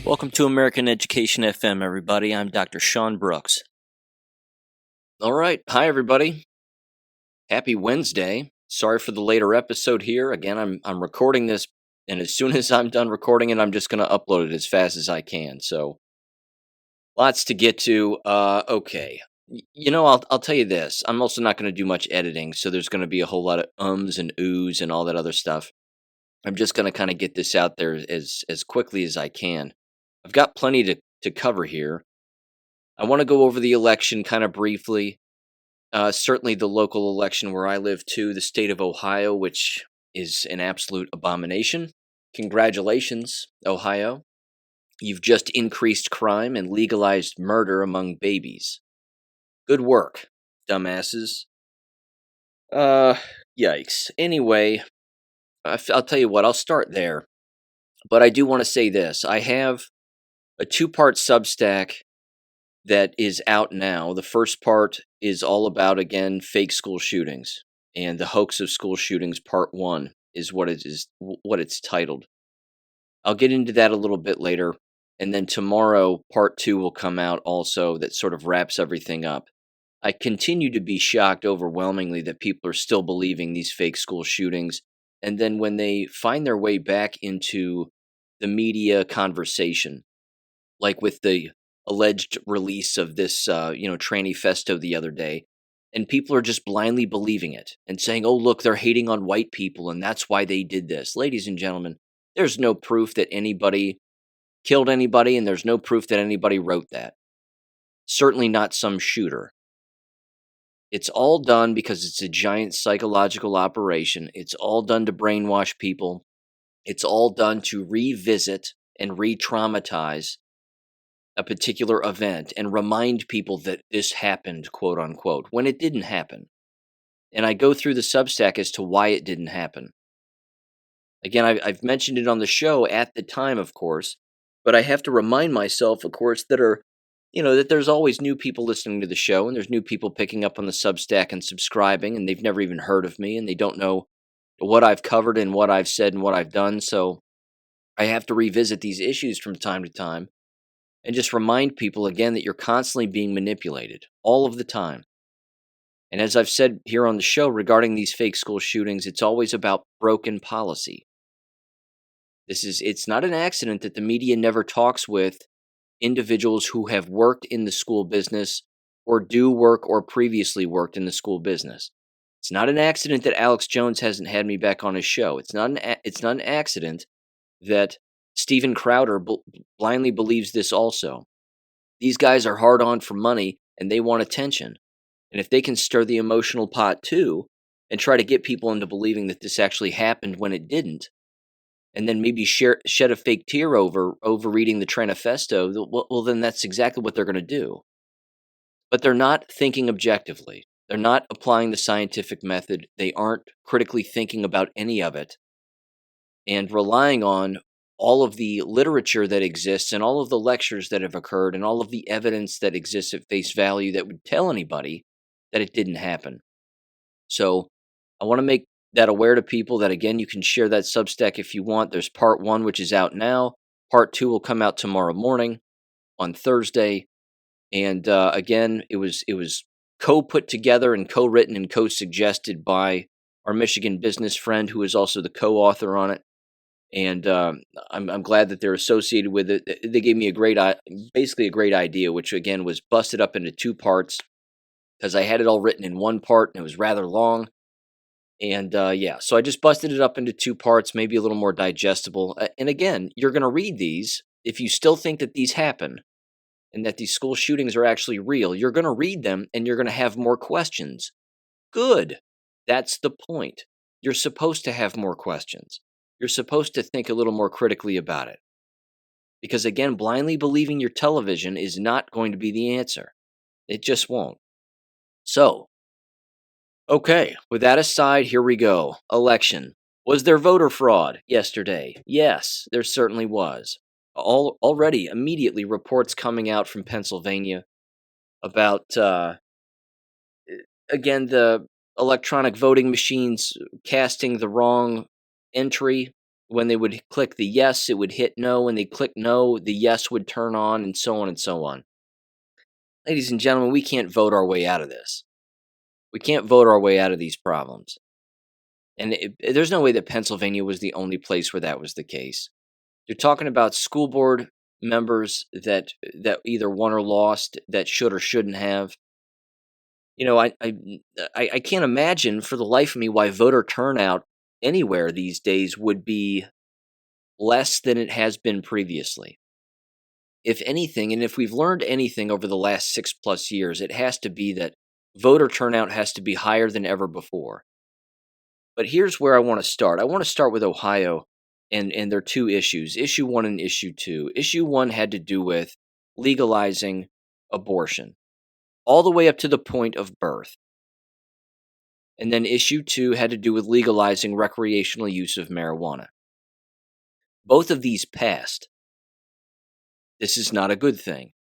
Welcome to American Education FM, everybody. I'm Dr. Sean Brooks. All right. Hi, everybody. Happy Wednesday. Sorry for the later episode here. Again, I'm recording this, and as soon as I'm done recording it, I'm just going to upload it as fast as I can. So, lots to get to. Okay. I'll tell you this. I'm also not going to do much editing, so there's going to be a whole lot of ums and oohs and all that other stuff. I'm just going to kind of get this out there as quickly as I can. I've got plenty to cover here. I want to go over the election kind of briefly. Certainly the local election where I live too, the state of Ohio, which is an absolute abomination. Congratulations, Ohio. You've just increased crime and legalized murder among babies. Good work, dumbasses. Yikes. Anyway, I'll tell you what, I'll start there. But I do want to say this. I have a 2-part Substack that is out now. The first part is all about, again, fake school shootings, and the hoax of school shootings part 1 is what it's titled. I'll get into that a little bit later, and then tomorrow part 2 will come out also, that sort of wraps everything up. I continue to be shocked overwhelmingly that people are still believing these fake school shootings, and then when they find their way back into the media conversation, like with the alleged release of this, tranny festo the other day, and people are just blindly believing it and saying, oh, look, they're hating on white people, and that's why they did this. Ladies and gentlemen, there's no proof that anybody killed anybody, and there's no proof that anybody wrote that. Certainly not some shooter. It's all done because it's a giant psychological operation. It's all done to brainwash people. It's all done to revisit and re-traumatize a particular event and remind people that this happened, quote unquote, when it didn't happen. And I go through the Substack as to why it didn't happen. Again, I've mentioned it on the show at the time, of course, but I have to remind myself, of course, that there's always new people listening to the show, and there's new people picking up on the Substack and subscribing, and they've never even heard of me, and they don't know what I've covered and what I've said and what I've done. So I have to revisit these issues from time to time and just remind people again that you're constantly being manipulated all of the time. And as I've said here on the show regarding these fake school shootings, it's always about broken policy. It's not an accident that the media never talks with individuals who have worked in the school business or do work or previously worked in the school business. It's not an accident that Alex Jones hasn't had me back on his show. It's not an accident that Steven Crowder blindly believes this also. These guys are hard on for money, and they want attention. And if they can stir the emotional pot too, and try to get people into believing that this actually happened when it didn't, and then maybe shed a fake tear over reading the Tranifesto, well, then that's exactly what they're going to do. But they're not thinking objectively. They're not applying the scientific method. They aren't critically thinking about any of it, and relying on all of the literature that exists and all of the lectures that have occurred and all of the evidence that exists at face value that would tell anybody that it didn't happen. So I want to make that aware to people that, again, you can share that Substack if you want. There's part 1, which is out now. Part 2 will come out tomorrow morning on Thursday. And again, it was co-put together and co-written and co-suggested by our Michigan business friend, who is also the co-author on it. And I'm glad that they're associated with it. They gave me basically a great idea, which again was busted up into 2 parts, because I had it all written in 1 part and it was rather long. And so I just busted it up into 2 parts, maybe a little more digestible. And again, you're going to read these. If you still think that these happen and that these school shootings are actually real, you're going to read them and you're going to have more questions. Good. That's the point. You're supposed to have more questions. You're supposed to think a little more critically about it. Because again, blindly believing your television is not going to be the answer. It just won't. So, okay, with that aside, here we go. Election. Was there voter fraud yesterday? Yes, there certainly was. Already, immediately, reports coming out from Pennsylvania about, again, the electronic voting machines casting the wrong entry when they would click the yes, it would hit no. When they click no, the yes would turn on, and so on and so on. Ladies and gentlemen, we can't vote our way out of this. We can't vote our way out of these problems. And there's no way that Pennsylvania was the only place where that was the case. You're talking about school board members that either won or lost, that should or shouldn't have. You know, I can't imagine for the life of me why voter turnout anywhere these days would be less than it has been previously. If anything, and if we've learned anything over the last 6+ years, it has to be that voter turnout has to be higher than ever before. But here's where I want to start. I want to start with Ohio and their two issues, issue 1 and issue 2. Issue 1 had to do with legalizing abortion, all the way up to the point of birth. And then issue 2 had to do with legalizing recreational use of marijuana. Both of these passed. This is not a good thing.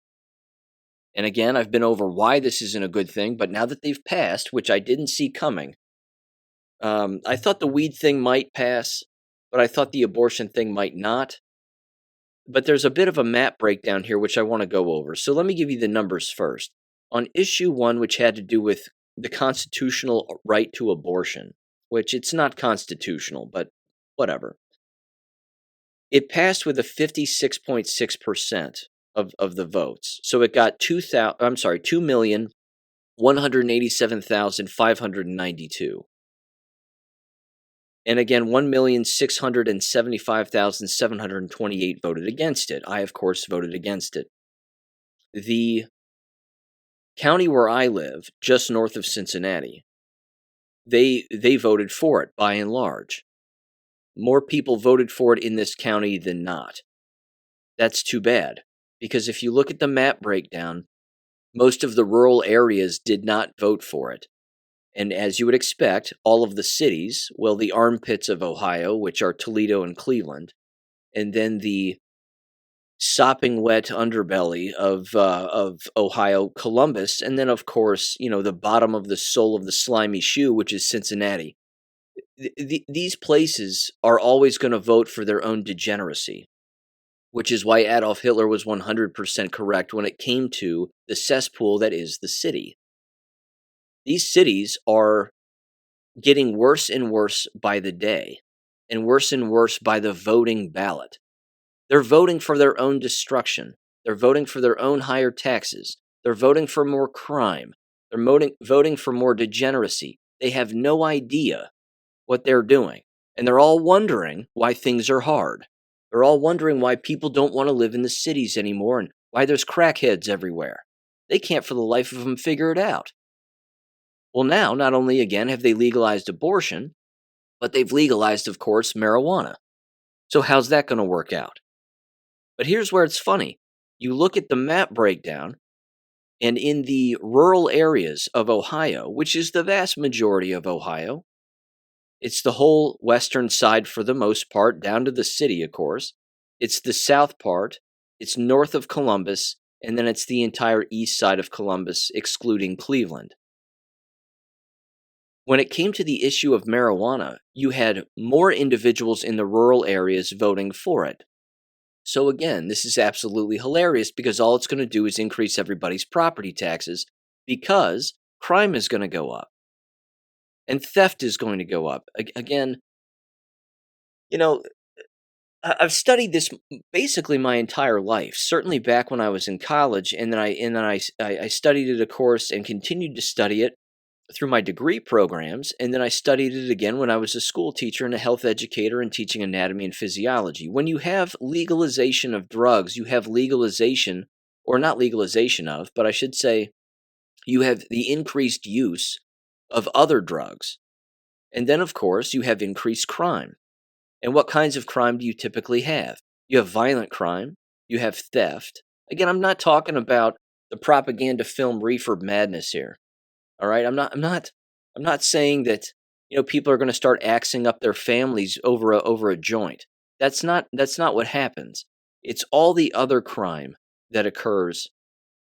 And again, I've been over why this isn't a good thing, but now that they've passed, which I didn't see coming, I thought the weed thing might pass, but I thought the abortion thing might not. But there's a bit of a map breakdown here, which I want to go over. So let me give you the numbers first. On issue 1, which had to do with the constitutional right to abortion, which it's not constitutional, but whatever. It passed with a 56.6% of the votes. So it got 2,187,592. And again, 1,675,728 voted against it. I, of course, voted against it. The county where I live, just north of Cincinnati, they voted for it by and large. More people voted for it in this county than not. That's too bad, because if you look at the map breakdown, most of the rural areas did not vote for it. And as you would expect, all of the cities, well, the armpits of Ohio, which are Toledo and Cleveland, and then the sopping wet underbelly of Ohio, Columbus, and then, of course, the bottom of the sole of the slimy shoe, which is Cincinnati. These places are always going to vote for their own degeneracy, which is why Adolf Hitler was 100% correct when it came to the cesspool that is the city. These cities are getting worse and worse by the day, and worse by the voting ballot. They're voting for their own destruction. They're voting for their own higher taxes. They're voting for more crime. They're voting for more degeneracy. They have no idea what they're doing. And they're all wondering why things are hard. They're all wondering why people don't want to live in the cities anymore and why there's crackheads everywhere. They can't for the life of them figure it out. Well, now, not only, again, have they legalized abortion, but they've legalized, of course, marijuana. So how's that going to work out? But here's where it's funny. You look at the map breakdown, and in the rural areas of Ohio, which is the vast majority of Ohio, it's the whole western side for the most part, down to the city, of course. It's the south part, it's north of Columbus, and then it's the entire east side of Columbus, excluding Cleveland. When it came to the issue of marijuana, you had more individuals in the rural areas voting for it. So again, this is absolutely hilarious because all it's going to do is increase everybody's property taxes because crime is going to go up and theft is going to go up. Again, I've studied this basically my entire life, certainly back when I was in college, and then I studied it, of course, and continued to study it through my degree programs, and then I studied it again when I was a school teacher and a health educator and teaching anatomy and physiology. When you have legalization of drugs, you have legalization, or not legalization of, but I should say, you have the increased use of other drugs. And then, of course, you have increased crime. And what kinds of crime do you typically have? You have violent crime, you have theft. Again, I'm not talking about the propaganda film Reefer Madness here. All right, I'm not saying that people are going to start axing up their families over a joint. That's not what happens. It's all the other crime that occurs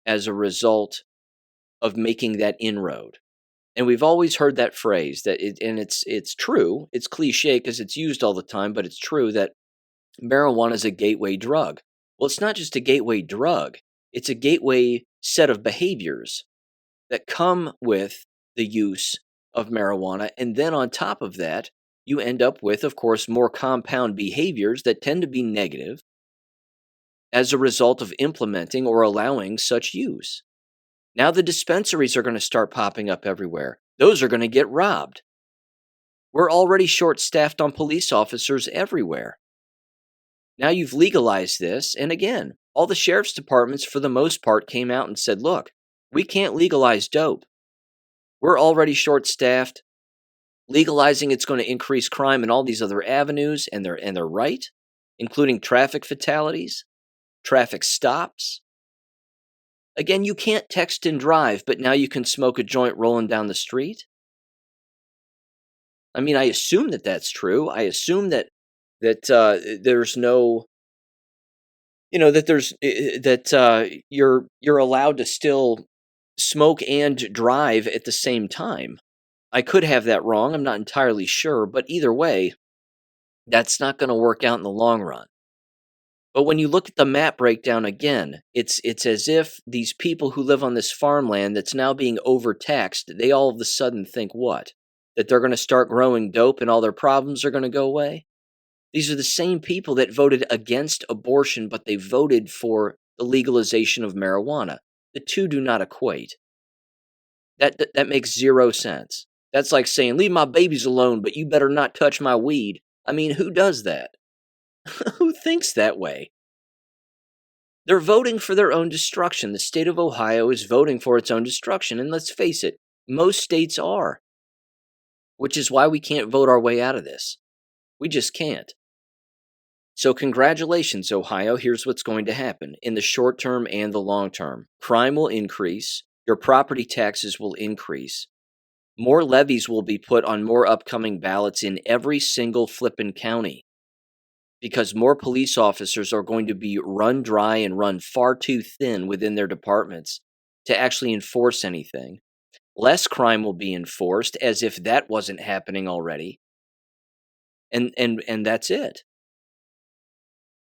as a result of making that inroad. And we've always heard that phrase and it's true. It's cliche because it's used all the time, but it's true that marijuana is a gateway drug. Well, it's not just a gateway drug. It's a gateway set of behaviors that come with the use of marijuana. And then on top of that, you end up with, of course, more compound behaviors that tend to be negative as a result of implementing or allowing such use. Now the dispensaries are going to start popping up everywhere. Those are going to get robbed. We're already short-staffed on police officers everywhere. Now you've legalized this, and again, all the sheriff's departments, for the most part, came out and said, look, we can't legalize dope. We're already short-staffed. Legalizing it's going to increase crime in all these other avenues, and they're right, including traffic fatalities, traffic stops. Again, you can't text and drive, but now you can smoke a joint rolling down the street. I mean, I assume that that's true. I assume that there's no, that there's that you're allowed to still smoke and drive at the same time. I could have that wrong. I'm not entirely sure, but either way, that's not going to work out in the long run. But when you look at the map breakdown again, it's as if these people who live on this farmland that's now being overtaxed, they all of a sudden think what? That they're going to start growing dope and all their problems are going to go away? These are the same people that voted against abortion, but they voted for the legalization of marijuana. The two do not equate. That makes zero sense. That's like saying, leave my babies alone, but you better not touch my weed. I mean, who does that? Who thinks that way? They're voting for their own destruction. The state of Ohio is voting for its own destruction. And let's face it, most states are. Which is why we can't vote our way out of this. We just can't. So congratulations, Ohio. Here's what's going to happen in the short term and the long term. Crime will increase. Your property taxes will increase. More levies will be put on more upcoming ballots in every single flippin' county. Because more police officers are going to be run dry and run far too thin within their departments to actually enforce anything. Less crime will be enforced, as if that wasn't happening already. And that's it.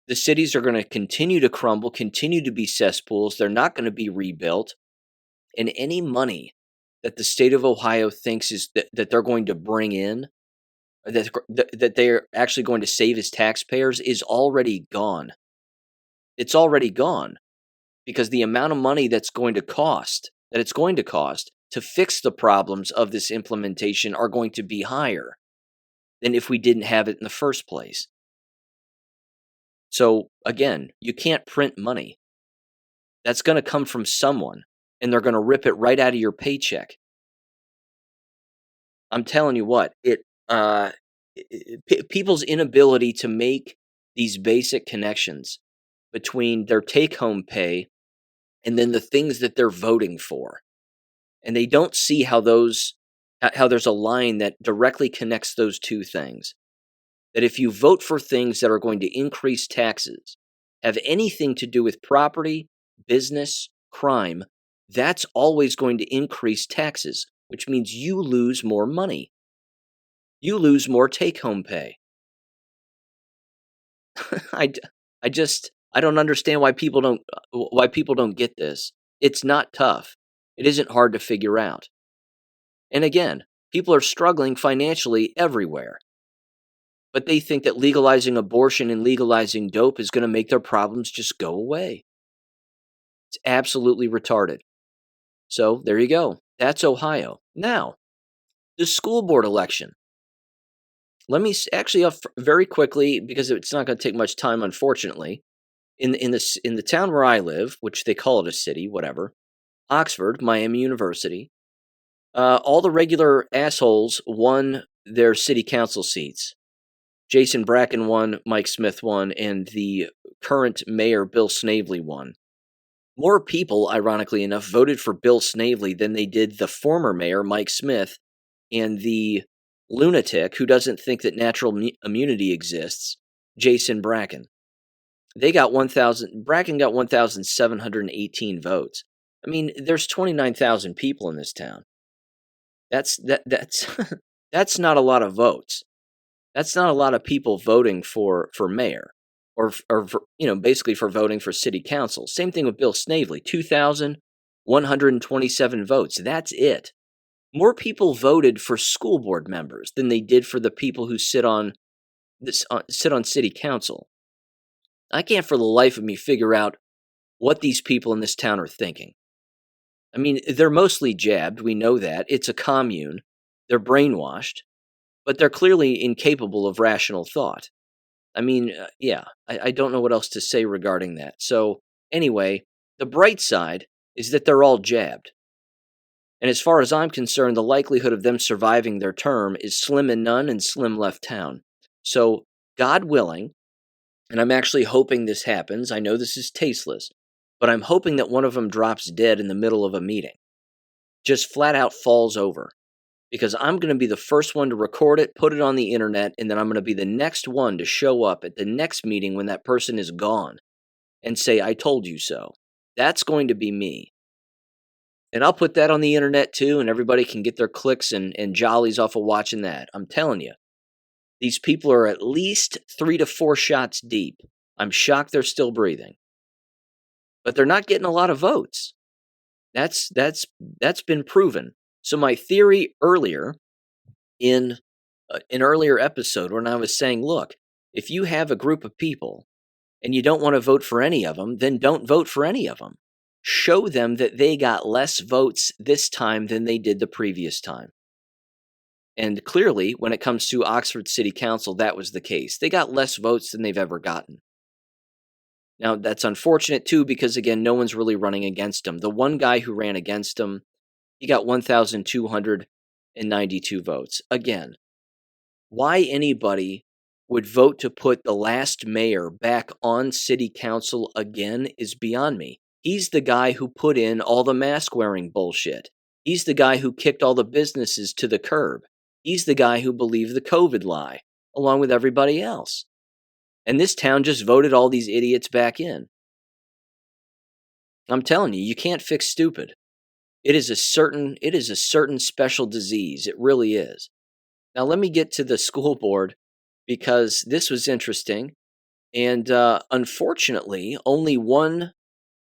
The cities are going to continue to crumble, continue to be cesspools. They're not going to be rebuilt. And any money that the state of Ohio thinks is that they're going to bring in, that they're actually going to save as taxpayers, is already gone. It's already gone because the amount of money that it's going to cost to fix the problems of this implementation are going to be higher than if we didn't have it in the first place. So again, you can't print money. That's going to come from someone, and they're going to rip it right out of your paycheck. I'm telling you what, people's inability to make these basic connections between their take-home pay and then the things that they're voting for, and they don't see how there's a line that directly connects those two things. That if you vote for things that are going to increase taxes, have anything to do with property, business, crime, that's always going to increase taxes, which means you lose more money. You lose more take-home pay. I don't understand why people don't get this. It's not tough. It isn't hard to figure out. And again, people are struggling financially everywhere. But they think that legalizing abortion and legalizing dope is going to make their problems just go away. It's absolutely retarded. So there you go. That's Ohio. Now, the school board election. Let me actually very quickly, because it's not going to take much time, unfortunately. In the town where I live, which they call it a city, whatever, Oxford, Miami University, all the regular assholes won their city council seats. Jason Bracken won, Mike Smith won, and the current mayor, Bill Snavely, won. More people, ironically enough, voted for Bill Snavely than they did the former mayor, Mike Smith, and the lunatic who doesn't think that natural immunity exists, Jason Bracken. Bracken got 1,718 votes. I mean, there's 29,000 people in this town. That's that's not a lot of votes. That's not a lot of people voting for mayor, or for, basically for voting for city council. Same thing with Bill Snavely, 2,127 votes. That's it. More people voted for school board members than they did for the people who sit on city council. I can't for the life of me figure out what these people in this town are thinking. I mean, they're mostly jabbed. We know that. It's a commune. They're brainwashed, but they're clearly incapable of rational thought. I mean, yeah, I don't know what else to say regarding that. So, anyway, the bright side is that they're all jabbed. And as far as I'm concerned, the likelihood of them surviving their term is slim and none and slim left town. So, God willing, and I'm actually hoping this happens. I know this is tasteless, but I'm hoping that one of them drops dead in the middle of a meeting. Just flat out falls over. Because I'm going to be the first one to record it, put it on the internet, and then I'm going to be the next one to show up at the next meeting when that person is gone and say, I told you so. That's going to be me. And I'll put that on the internet too, and everybody can get their clicks and jollies off of watching that. I'm telling you. These people are at least 3 to 4 shots deep. I'm shocked they're still breathing. But they're not getting a lot of votes. That's been proven. So my theory earlier in an earlier episode when I was saying, look, if you have a group of people and you don't want to vote for any of them, then don't vote for any of them. Show them that they got less votes this time than they did the previous time. And clearly, when it comes to Oxford City Council, that was the case. They got less votes than they've ever gotten. Now, that's unfortunate, too, because, again, no one's really running against them. The one guy who ran against him, he got 1,292 votes. Again, why anybody would vote to put the last mayor back on city council again is beyond me. He's the guy who put in all the mask-wearing bullshit. He's the guy who kicked all the businesses to the curb. He's the guy who believed the COVID lie, along with everybody else. And this town just voted all these idiots back in. I'm telling you, you can't fix stupid. It is a certain special disease. It really is. Now let me get to the school board because this was interesting. And unfortunately, only one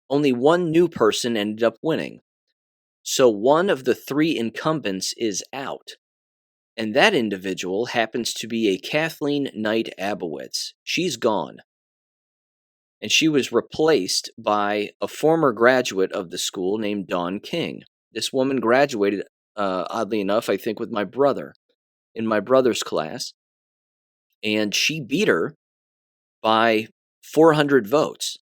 new person ended up winning. So one of the 3 incumbents is out. And that individual happens to be a Kathleen Knight Abowitz. She's gone. And she was replaced by a former graduate of the school named Dawn King. This woman graduated, oddly enough, I think, with my brother, in my brother's class. And she beat her by 400 votes.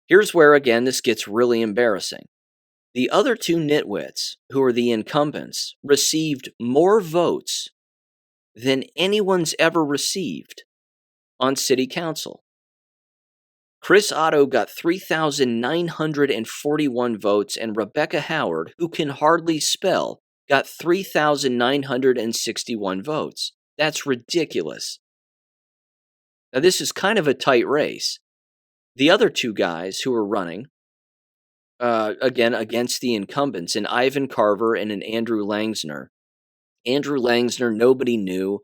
Here's where, again, this gets really embarrassing. The other 2 nitwits, who are the incumbents, received more votes than anyone's ever received on city council. Chris Otto got 3,941 votes, and Rebecca Howard, who can hardly spell, got 3,961 votes. That's ridiculous. Now, this is kind of a tight race. The other 2 guys who are running, again, against the incumbents, an Ivan Carver and an Andrew Langsner. Andrew Langsner, nobody knew.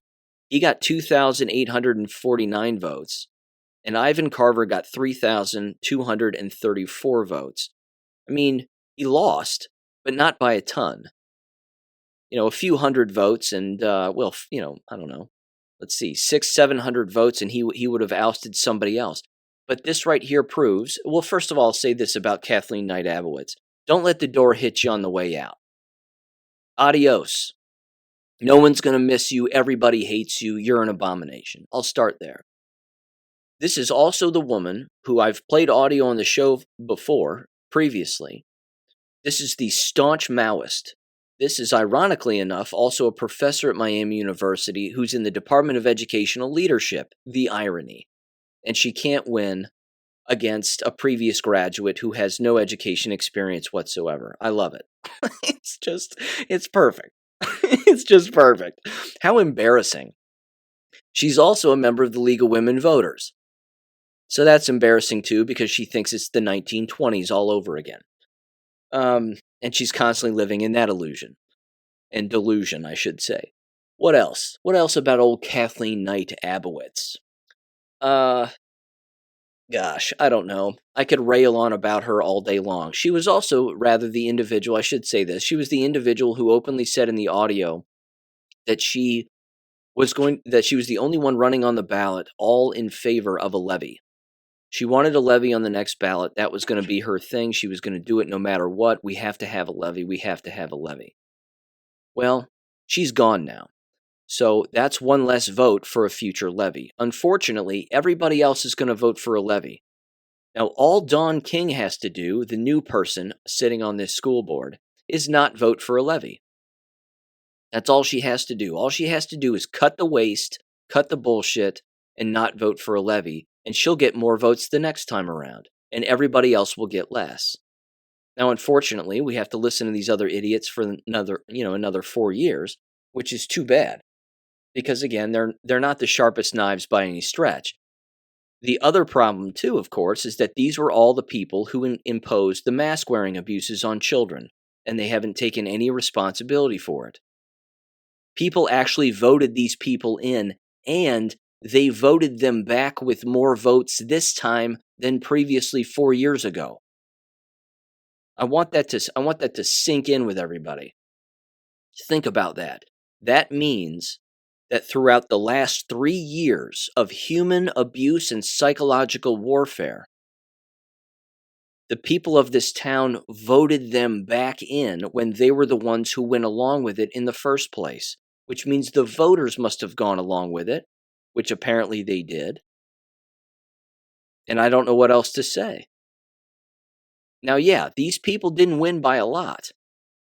He got 2,849 votes. And Ivan Carver got 3,234 votes. I mean, he lost, but not by a ton. A few hundred votes and, I don't know. Let's see, 600-700 votes and he would have ousted somebody else. But this right here proves, well, first of all, I'll say this about Kathleen Knight Abowitz. Don't let the door hit you on the way out. Adios. No one's going to miss you. Everybody hates you. You're an abomination. I'll start there. This is also the woman who I've played audio on the show before, previously. This is the staunch Maoist. This is, ironically enough, also a professor at Miami University who's in the Department of Educational Leadership. The irony. And she can't win against a previous graduate who has no education experience whatsoever. I love it. It's perfect. It's just perfect. How embarrassing. She's also a member of the League of Women Voters. So that's embarrassing too because she thinks it's the 1920s all over again. And she's constantly living in that illusion. and delusion, I should say. What else? What else about old Kathleen Knight Abowitz? Uh, Gosh, I don't know. I could rail on about her all day long. She was also rather the individual, I should say this, she was the individual who openly said in the audio that she was the only one running on the ballot all in favor of a levy. She wanted a levy on the next ballot. That was going to be her thing. She was going to do it no matter what. We have to have a levy. We have to have a levy. Well, she's gone now. So that's one less vote for a future levy. Unfortunately, everybody else is going to vote for a levy. Now, all Dawn King has to do, the new person sitting on this school board, is not vote for a levy. That's all she has to do. All she has to do is cut the waste, cut the bullshit, and not vote for a levy, and she'll get more votes the next time around, and everybody else will get less. Now, unfortunately, we have to listen to these other idiots for another 4 years, which is too bad, because again, they're not the sharpest knives by any stretch. The other problem, too, of course, is that these were all the people who imposed the mask-wearing abuses on children, and they haven't taken any responsibility for it. People actually voted these people in, and they voted them back with more votes this time than previously 4 years ago. I want that to sink in with everybody. Think about that. That means that throughout the last 3 years of human abuse and psychological warfare, the people of this town voted them back in when they were the ones who went along with it in the first place, which means the voters must have gone along with it, which apparently they did. And I don't know what else to say. Now, yeah, these people didn't win by a lot.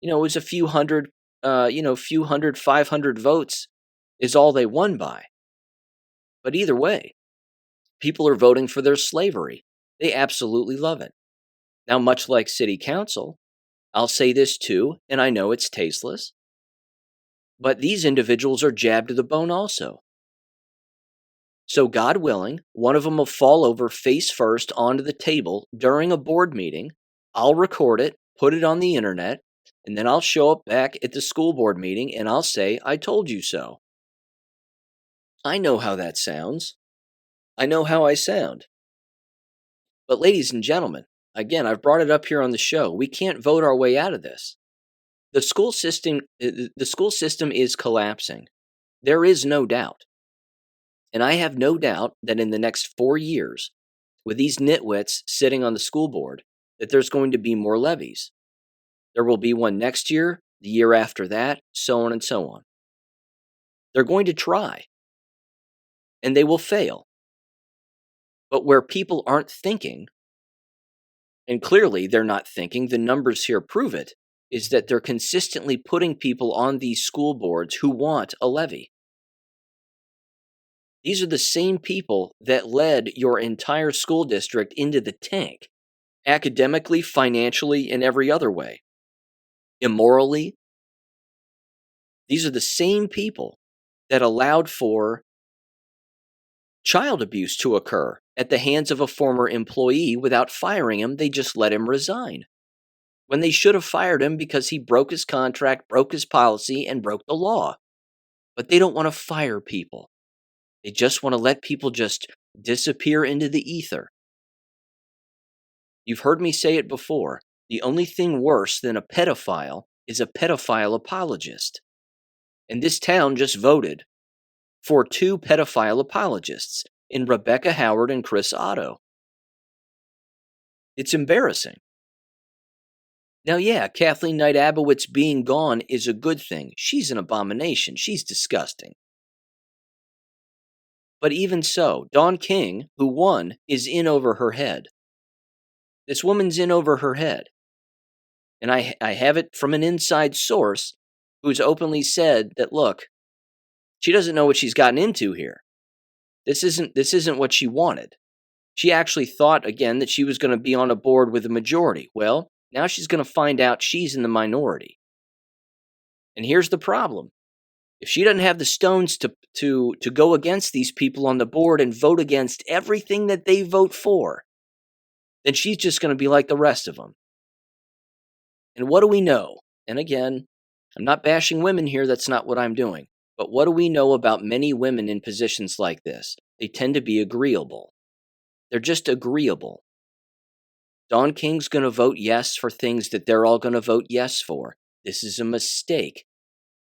It was a few hundred, 500 votes is all they won by. But either way, people are voting for their slavery. They absolutely love it. Now, much like city council, I'll say this too, and I know it's tasteless, but these individuals are jabbed to the bone also. So God willing, one of them will fall over face first onto the table during a board meeting. I'll record it, put it on the internet, and then I'll show up back at the school board meeting and I'll say, I told you so. I know how that sounds. I know how I sound. But ladies and gentlemen, again, I've brought it up here on the show. We can't vote our way out of this. The school system is collapsing. There is no doubt. And I have no doubt that in the next 4 years, with these nitwits sitting on the school board, that there's going to be more levies. There will be one next year, the year after that, so on and so on. They're going to try. And they will fail. But where people aren't thinking, and clearly they're not thinking, the numbers here prove it, is that they're consistently putting people on these school boards who want a levy. These are the same people that led your entire school district into the tank, academically, financially, and every other way. Immorally, these are the same people that allowed for child abuse to occur at the hands of a former employee without firing him. They just let him resign, when they should have fired him because he broke his contract, broke his policy, and broke the law. But they don't want to fire people. They just want to let people just disappear into the ether. You've heard me say it before. The only thing worse than a pedophile is a pedophile apologist. And this town just voted for 2 pedophile apologists in Rebecca Howard and Chris Otto. It's embarrassing. Now, yeah, Kathleen Knight Abowitz being gone is a good thing. She's an abomination. She's disgusting. But even so, Dawn King, who won, is in over her head. This woman's in over her head. And I have it from an inside source who's openly said that, look, she doesn't know what she's gotten into here. This isn't what she wanted. She actually thought, again, that she was going to be on a board with a majority. Well, now she's going to find out she's in the minority. And here's the problem. If she doesn't have the stones to go against these people on the board and vote against everything that they vote for, then she's just going to be like the rest of them. And what do we know? And again, I'm not bashing women here, that's not what I'm doing. But what do we know about many women in positions like this? They tend to be agreeable. They're just agreeable. Don King's going to vote yes for things that they're all going to vote yes for. This is a mistake.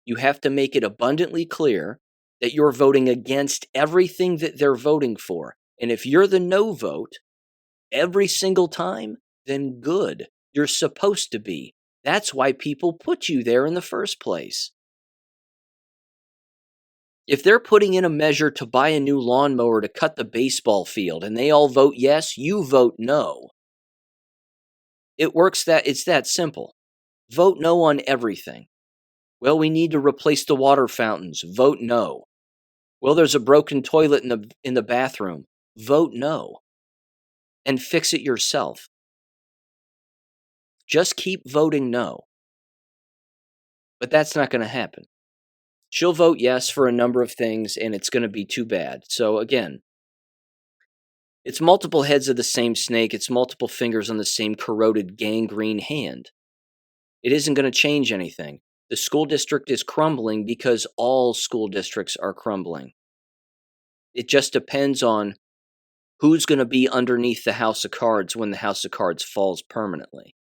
You have to make it abundantly clear that you're voting against everything that they're voting for. And if you're the no vote every single time, then good. You're supposed to be. That's why people put you there in the first place. If they're putting in a measure to buy a new lawnmower to cut the baseball field and they all vote yes, you vote no. It's that simple. Vote no on everything. Well, we need to replace the water fountains. Vote no. Well, there's a broken toilet in the bathroom. Vote no. And fix it yourself. Just keep voting no. But that's not going to happen. She'll vote yes for a number of things, and it's going to be too bad. So again, it's multiple heads of the same snake. It's multiple fingers on the same corroded gangrene hand. It isn't going to change anything. The school district is crumbling because all school districts are crumbling. It just depends on who's going to be underneath the house of cards when the house of cards falls permanently.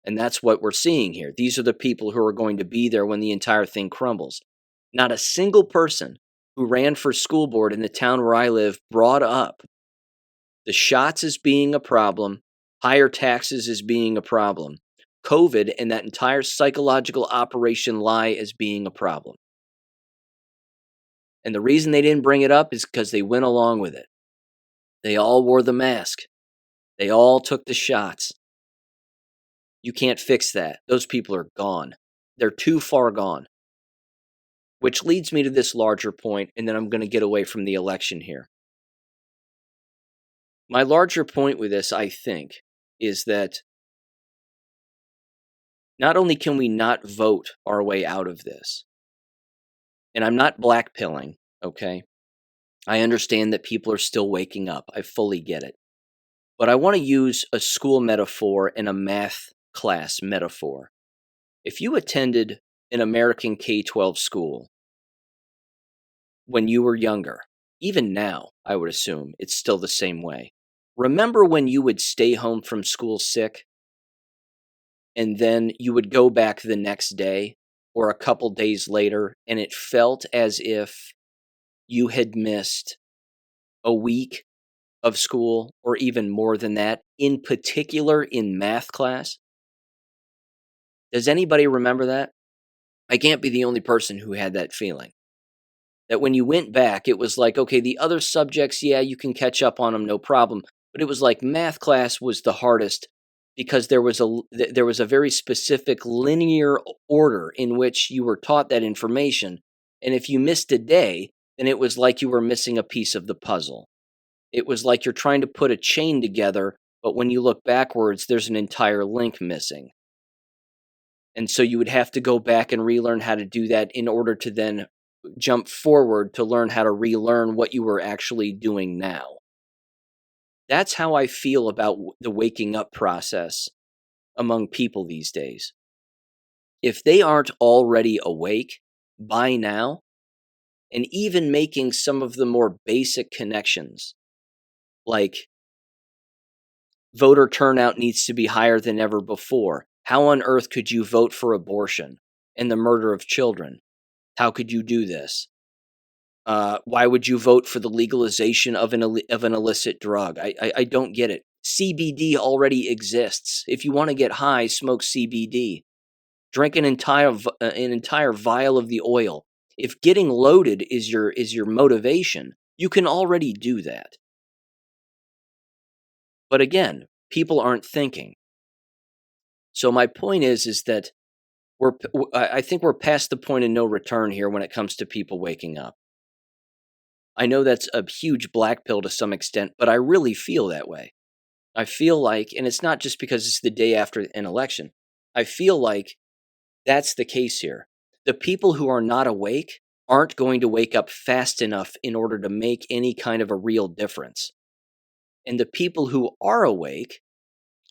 And that's what we're seeing here. These are the people who are going to be there when the entire thing crumbles. Not a single person who ran for school board in the town where I live brought up the shots as being a problem, higher taxes as being a problem, COVID and that entire psychological operation lie as being a problem. And the reason they didn't bring it up is because they went along with it. They all wore the mask. They all took the shots. You can't fix that. Those people are gone. They're too far gone. Which leads me to this larger point, and then I'm going to get away from the election here. My larger point with this, I think, is that not only can we not vote our way out of this, and I'm not blackpilling, okay? I understand that people are still waking up. I fully get it. But I want to use a school metaphor and a math class metaphor. If you attended an American K-12 school when you were younger, even now, I would assume it's still the same way. Remember when you would stay home from school sick and then you would go back the next day or a couple days later and it felt as if you had missed a week of school or even more than that, in particular in math class? Does anybody remember that? I can't be the only person who had that feeling. That when you went back, it was like, okay, the other subjects, yeah, you can catch up on them, no problem. But it was like math class was the hardest because there was a very specific linear order in which you were taught that information. And if you missed a day, then it was like you were missing a piece of the puzzle. It was like you're trying to put a chain together, but when you look backwards, there's an entire link missing. And so you would have to go back and relearn how to do that in order to then jump forward to learn how to relearn what you were actually doing now. That's how I feel about the waking up process among people these days. If they aren't already awake by now, and even making some of the more basic connections, like voter turnout needs to be higher than ever before. How on earth could you vote for abortion and the murder of children? How could you do this? Why would you vote for the legalization of an illicit drug? I don't get it. CBD already exists. If you want to get high, smoke CBD. Drink an entire vial of the oil. If getting loaded is your motivation, you can already do that. But again, people aren't thinking. So my point is that I think we're past the point of no return here when it comes to people waking up. I know that's a huge black pill to some extent, but I really feel that way. I feel like, and it's not just because it's the day after an election, I feel like that's the case here. The people who are not awake aren't going to wake up fast enough in order to make any kind of a real difference. And the people who are awake,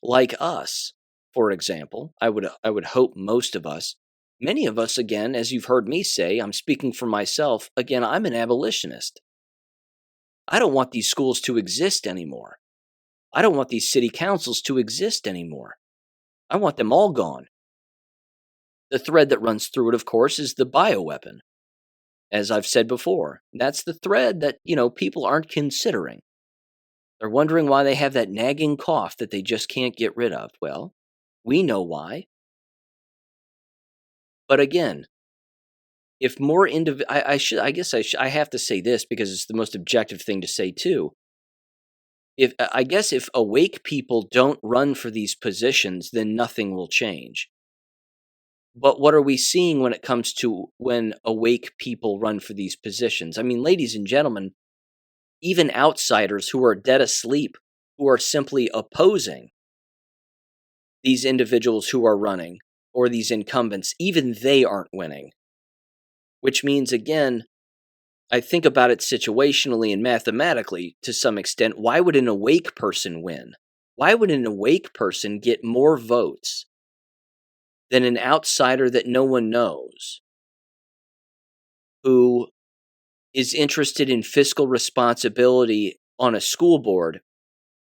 like us, for example, I would hope most of us, Many of us, again, as you've heard me say, I'm speaking for myself, again, I'm an abolitionist. I don't want these schools to exist anymore. I don't want these city councils to exist anymore. I want them all gone. The thread that runs through it, of course, is the bioweapon. As I've said before, that's the thread that, people aren't considering. They're wondering why they have that nagging cough that they just can't get rid of. Well, we know why. But again, if more I have to say this because it's the most objective thing to say too. If awake people don't run for these positions, then nothing will change. But what are we seeing when it comes to when awake people run for these positions? I mean, ladies and gentlemen, even outsiders who are dead asleep, who are simply opposing these individuals who are running or these incumbents, even they aren't winning. Which means, again, I think about it situationally and mathematically to some extent. Why would an awake person win? Why would an awake person get more votes than an outsider that no one knows, who is interested in fiscal responsibility on a school board,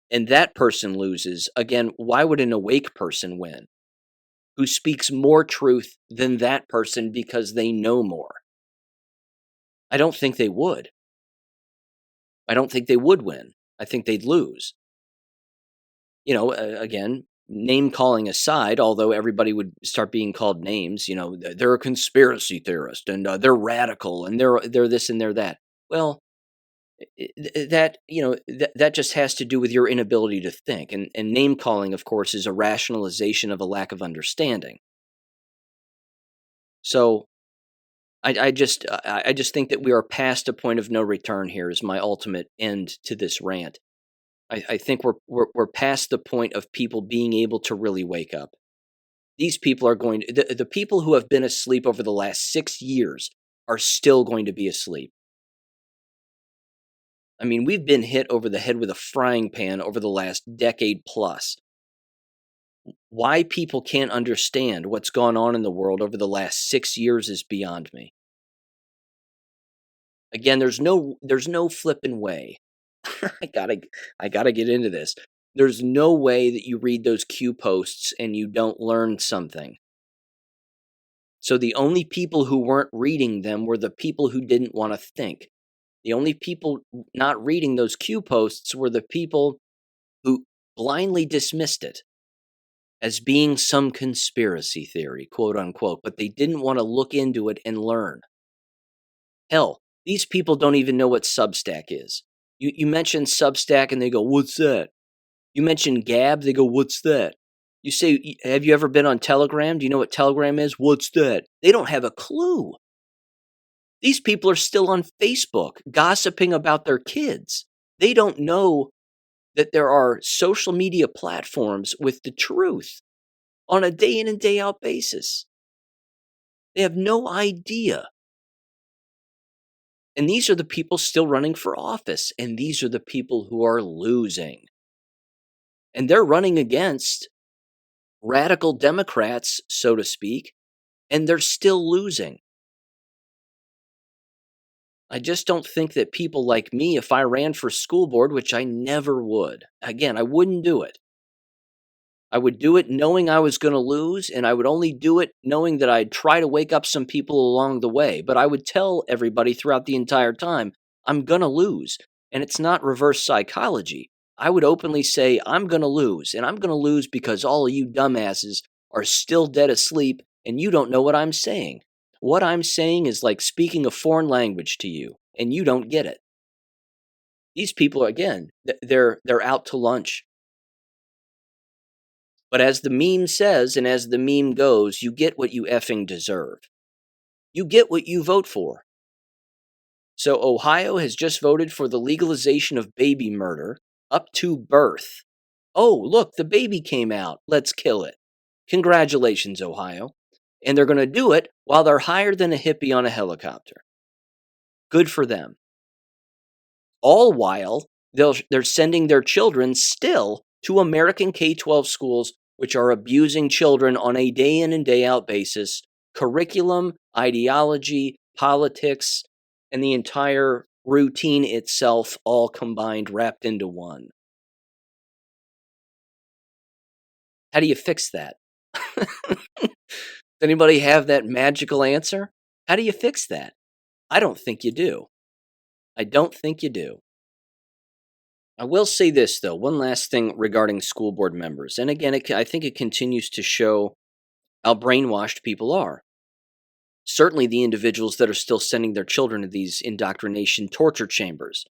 and that person loses? Again, why would an awake person win, who speaks more truth than that person because they know more? I don't think they would. I don't think they would win. I think they'd lose. Again, name calling aside, although everybody would start being called names, they're a conspiracy theorist and they're radical and they're this and they're that. Well, that just has to do with your inability to think. And name calling, of course, is a rationalization of a lack of understanding. So I just think that we are past a point of no return here. Is my ultimate end to this rant. I think we're past the point of people being able to really wake up. These people are going to, the people who have been asleep over the last 6 years are still going to be asleep. I mean, we've been hit over the head with a frying pan over the last decade plus. Why people can't understand what's gone on in the world over the last 6 years is beyond me. Again, there's no flipping way. I gotta get into this. There's no way that you read those Q posts and you don't learn something. So the only people who weren't reading them were the people who didn't want to think. The only people not reading those Q posts were the people who blindly dismissed it as being some conspiracy theory, quote unquote, but they didn't want to look into it and learn. Hell, these people don't even know what Substack is. You mention Substack and they go, "What's that?" You mention Gab, they go, "What's that?" You say, "Have you ever been on Telegram? Do you know what Telegram is?" "What's that?" They don't have a clue. These people are still on Facebook gossiping about their kids. They don't know that there are social media platforms with the truth on a day in and day out basis. They have no idea. And these are the people still running for office. And these are the people who are losing. And they're running against radical Democrats, so to speak, and they're still losing. I just don't think that people like me, if I ran for school board, which I never would, again, I wouldn't do it. I would do it knowing I was going to lose, and I would only do it knowing that I'd try to wake up some people along the way. But I would tell everybody throughout the entire time, I'm going to lose. And it's not reverse psychology. I would openly say, I'm going to lose. And I'm going to lose because all of you dumbasses are still dead asleep and you don't know what I'm saying. What I'm saying is like speaking a foreign language to you, and you don't get it. These people, again, they're out to lunch. But as the meme says, and as the meme goes, you get what you effing deserve. You get what you vote for. So Ohio has just voted for the legalization of baby murder up to birth. Oh, look, the baby came out. Let's kill it. Congratulations, Ohio. And they're going to do it while they're higher than a hippie on a helicopter. Good for them. All while they're sending their children still to American K-12 schools, which are abusing children on a day in and day out basis, curriculum, ideology, politics, and the entire routine itself all combined, wrapped into one. How do you fix that? Does anybody have that magical answer? How do you fix that? I don't think you do. I don't think you do. I will say this, though, one last thing regarding school board members. And again, I think it continues to show how brainwashed people are. Certainly the individuals that are still sending their children to these indoctrination torture chambers.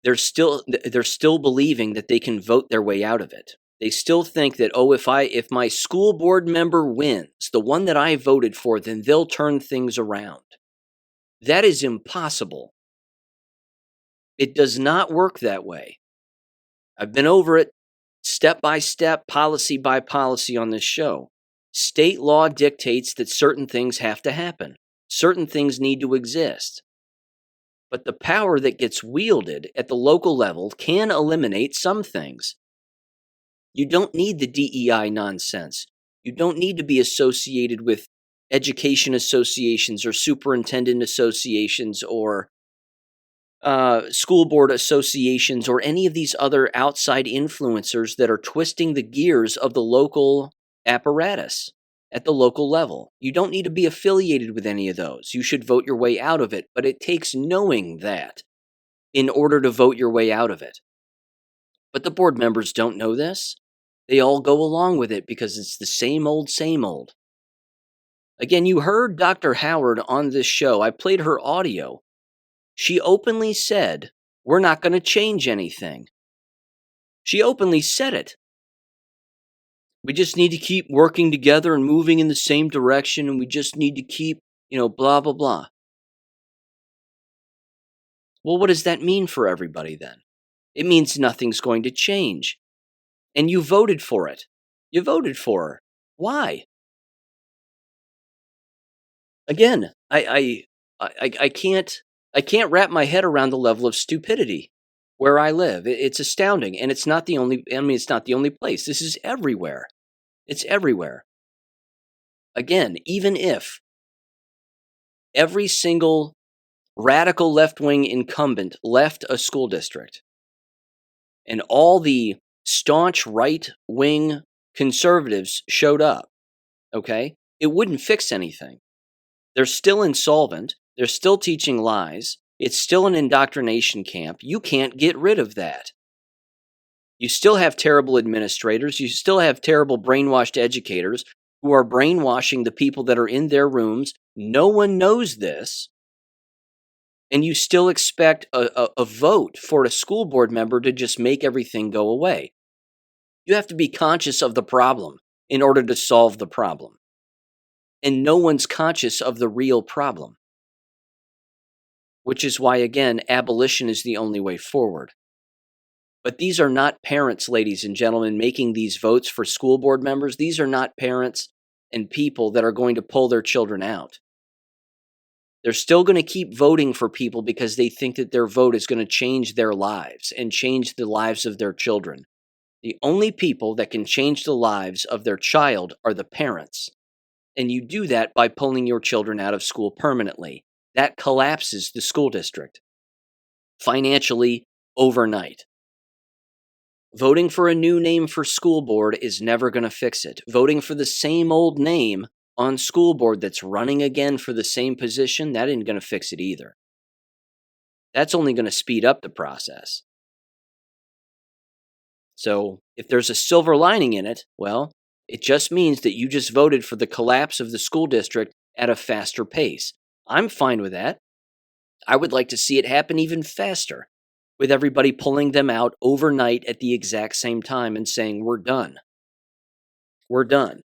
They're still believing that they can vote their way out of it. They still think that, oh, if my school board member wins, the one that I voted for, then they'll turn things around. That is impossible. It does not work that way. I've been over it step by step, policy by policy on this show. State law dictates that certain things have to happen. Certain things need to exist. But the power that gets wielded at the local level can eliminate some things. You don't need the DEI nonsense. You don't need to be associated with education associations or superintendent associations or school board associations or any of these other outside influencers that are twisting the gears of the local apparatus at the local level. You don't need to be affiliated with any of those. You should vote your way out of it, but it takes knowing that in order to vote your way out of it. But the board members don't know this. They all go along with it because it's the same old, same old. Again, you heard Dr. Howard on this show. I played her audio. She openly said, we're not going to change anything. She openly said it. We just need to keep working together and moving in the same direction, and we just need to keep, blah, blah, blah. Well, what does that mean for everybody then? It means nothing's going to change. And you voted for it. You voted for her. Why? Again, I can't wrap my head around the level of stupidity where I live. It's astounding, and it's not the only. It's not the only place. This is everywhere. It's everywhere. Again, even if every single radical left-wing incumbent left a school district, and all the staunch right-wing conservatives showed up, okay, it wouldn't fix anything. They're still insolvent. They're still teaching lies. It's still an indoctrination camp. You can't get rid of that. You still have terrible administrators. You still have terrible brainwashed educators who are brainwashing the people that are in their rooms. No one knows this. And you still expect a vote for a school board member to just make everything go away. You have to be conscious of the problem in order to solve the problem. And no one's conscious of the real problem. Which is why, again, abolition is the only way forward. But these are not parents, ladies and gentlemen, making these votes for school board members. These are not parents and people that are going to pull their children out. They're still going to keep voting for people because they think that their vote is going to change their lives and change the lives of their children. The only people that can change the lives of their child are the parents. And you do that by pulling your children out of school permanently. That collapses the school district financially overnight. Voting for a new name for school board is never going to fix it. Voting for the same old name on school board that's running again for the same position, that ain't going to fix it either. That's only going to speed up the process. So if there's a silver lining in it, well, it just means that you just voted for the collapse of the school district at a faster pace. I'm fine with that. I would like to see it happen even faster, with everybody pulling them out overnight at the exact same time and saying, we're done. We're done.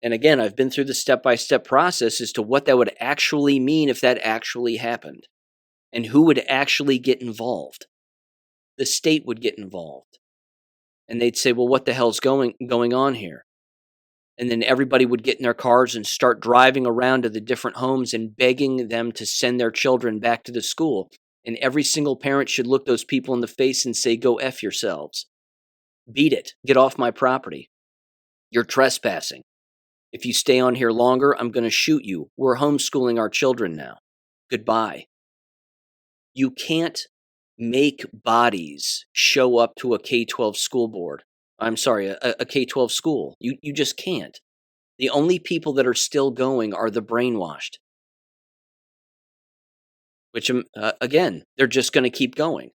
And again, I've been through the step-by-step process as to what that would actually mean if that actually happened, and who would actually get involved. The state would get involved. And they'd say, well, what the hell's going on here? And then everybody would get in their cars and start driving around to the different homes and begging them to send their children back to the school. And every single parent should look those people in the face and say, go F yourselves. Beat it. Get off my property. You're trespassing. If you stay on here longer, I'm going to shoot you. We're homeschooling our children now. Goodbye. You can't make bodies show up to a K-12 school board. I'm sorry, a K-12 school. You just can't. The only people that are still going are the brainwashed, which, again, they're just going to keep going.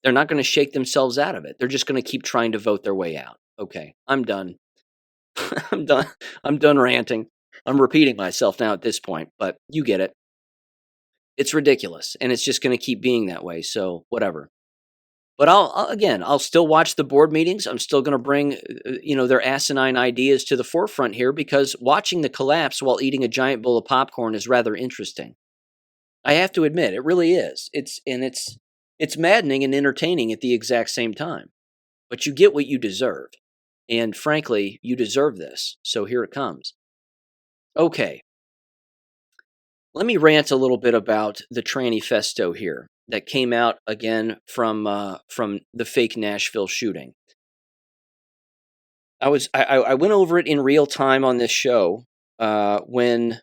They're not going to shake themselves out of it. They're just going to keep trying to vote their way out. Okay, I'm done. I'm done. I'm done ranting. I'm repeating myself now at this point, but you get it. It's ridiculous, and it's just going to keep being that way. So whatever. But I'll still watch the board meetings. I'm still going to bring, their asinine ideas to the forefront here, because watching the collapse while eating a giant bowl of popcorn is rather interesting. I have to admit, it really is. It's maddening and entertaining at the exact same time. But you get what you deserve. And frankly, you deserve this. So here it comes. Okay. Let me rant a little bit about the tranny festo here that came out again from the fake Nashville shooting. I went over it in real time on this show when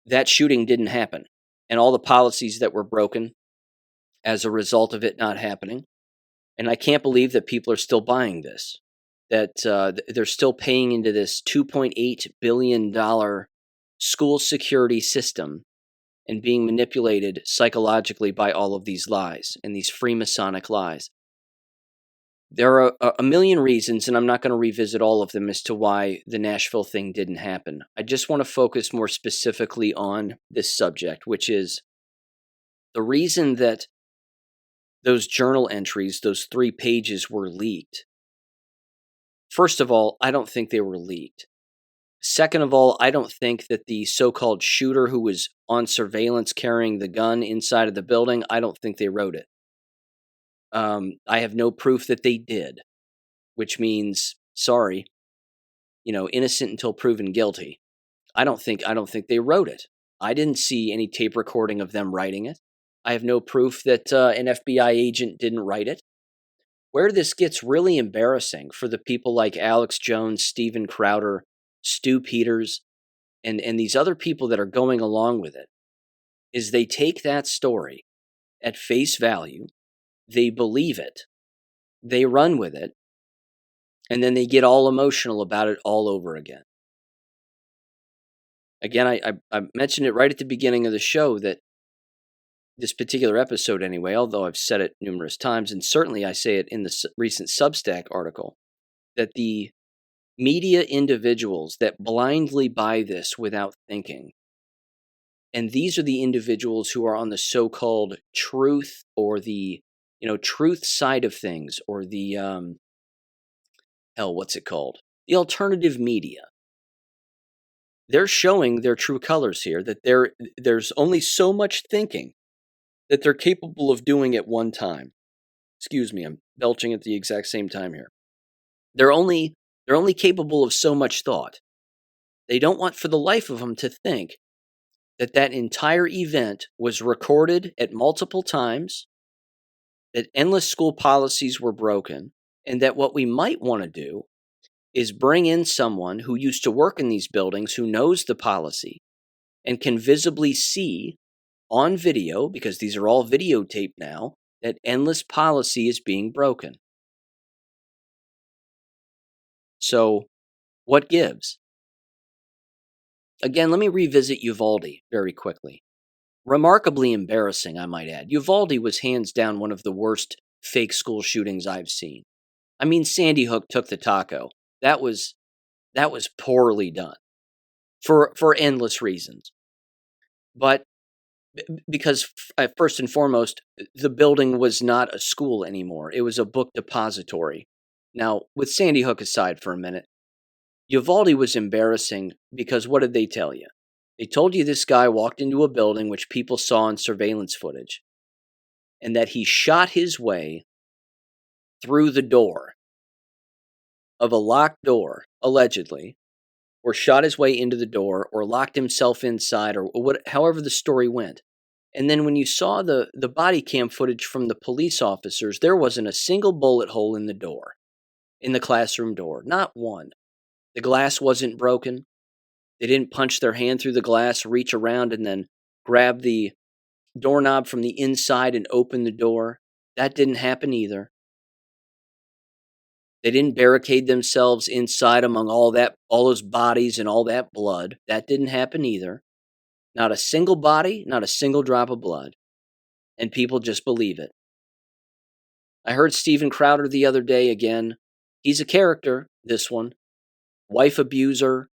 that shooting didn't happen, and all the policies that were broken as a result of it not happening. And I can't believe that people are still buying this, that they're still paying into this $2.8 billion school security system and being manipulated psychologically by all of these lies and these Freemasonic lies. There are a million reasons, and I'm not going to revisit all of them, as to why the Nashville thing didn't happen. I just want to focus more specifically on this subject, which is the reason that those journal entries, those 3 pages, were leaked. First of all, I don't think they were leaked. Second of all, I don't think that the so-called shooter who was on surveillance carrying the gun inside of the building, I don't think they wrote it. I have no proof that they did, which means, sorry, innocent until proven guilty. I don't think they wrote it. I didn't see any tape recording of them writing it. I have no proof that an FBI agent didn't write it. Where this gets really embarrassing for the people like Alex Jones, Steven Crowder, Stu Peters, and these other people that are going along with it, is they take that story at face value, they believe it, they run with it, and then they get all emotional about it all over again. Again, I mentioned it right at the beginning of the show, that this particular episode anyway, although I've said it numerous times, and certainly I say it in the recent Substack article, that the media individuals that blindly buy this without thinking, and these are the individuals who are on the so-called truth, or the truth side of things, or the what's it called, the alternative media. They're showing their true colors here, that there's only so much thinking that they're capable of doing at one time. Excuse me, I'm belching at the exact same time here. They're only capable of so much thought. They don't want for the life of them to think that entire event was recorded at multiple times, that endless school policies were broken, and that what we might want to do is bring in someone who used to work in these buildings, who knows the policy, and can visibly see on video, because these are all videotaped now, that endless policy is being broken. So, what gives? Again, let me revisit Uvalde very quickly. Remarkably embarrassing, I might add. Uvalde was hands down one of the worst fake school shootings I've seen. I mean, Sandy Hook took the taco. That was poorly done for endless reasons. But because first and foremost, the building was not a school anymore. It was a book depository. Now, with Sandy Hook aside for a minute, Uvalde was embarrassing because what did they tell you? They told you this guy walked into a building, which people saw in surveillance footage, and that he shot his way through the door of a locked door, allegedly, or shot his way into the door, or locked himself inside, or however the story went. And then when you saw the body cam footage from the police officers, there wasn't a single bullet hole in the door, in the classroom door, not one. The glass wasn't broken. They didn't punch their hand through the glass, reach around, and then grab the doorknob from the inside and open the door. That didn't happen either. They didn't barricade themselves inside among all those bodies and all that blood. That didn't happen either. Not a single body, not a single drop of blood. And people just believe it. I heard Steven Crowder the other day again. He's a character, this one. Wife abuser,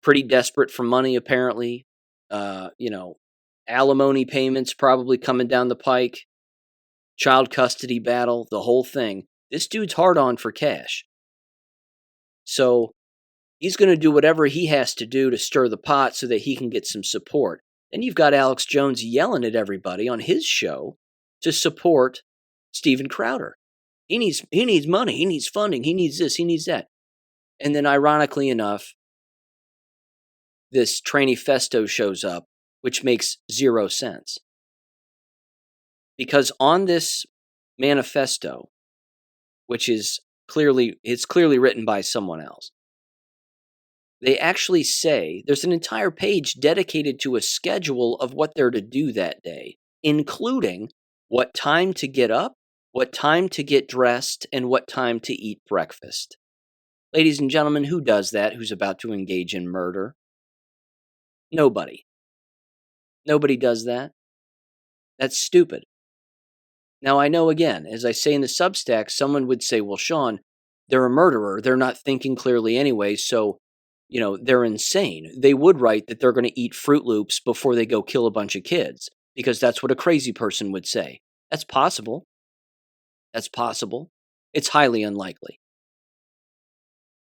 pretty desperate for money apparently. Alimony payments probably coming down the pike. Child custody battle, the whole thing. This dude's hard on for cash. So he's going to do whatever he has to do to stir the pot so that he can get some support. Then you've got Alex Jones yelling at everybody on his show to support Steven Crowder. He needs money, he needs funding, he needs this, he needs that. And then ironically enough, this tranny festo shows up, which makes zero sense. Because on this manifesto, which is clearly written by someone else, they actually say there's an entire page dedicated to a schedule of what they're to do that day, including what time to get up, what time to get dressed, and what time to eat breakfast. Ladies and gentlemen, who does that who's about to engage in murder? Nobody. Nobody does that. That's stupid. Now, I know, again, as I say in the Substack, someone would say, well, Sean, they're a murderer. They're not thinking clearly anyway, so, they're insane. They would write that they're going to eat Fruit Loops before they go kill a bunch of kids, because that's what a crazy person would say. That's possible. That's possible. It's highly unlikely.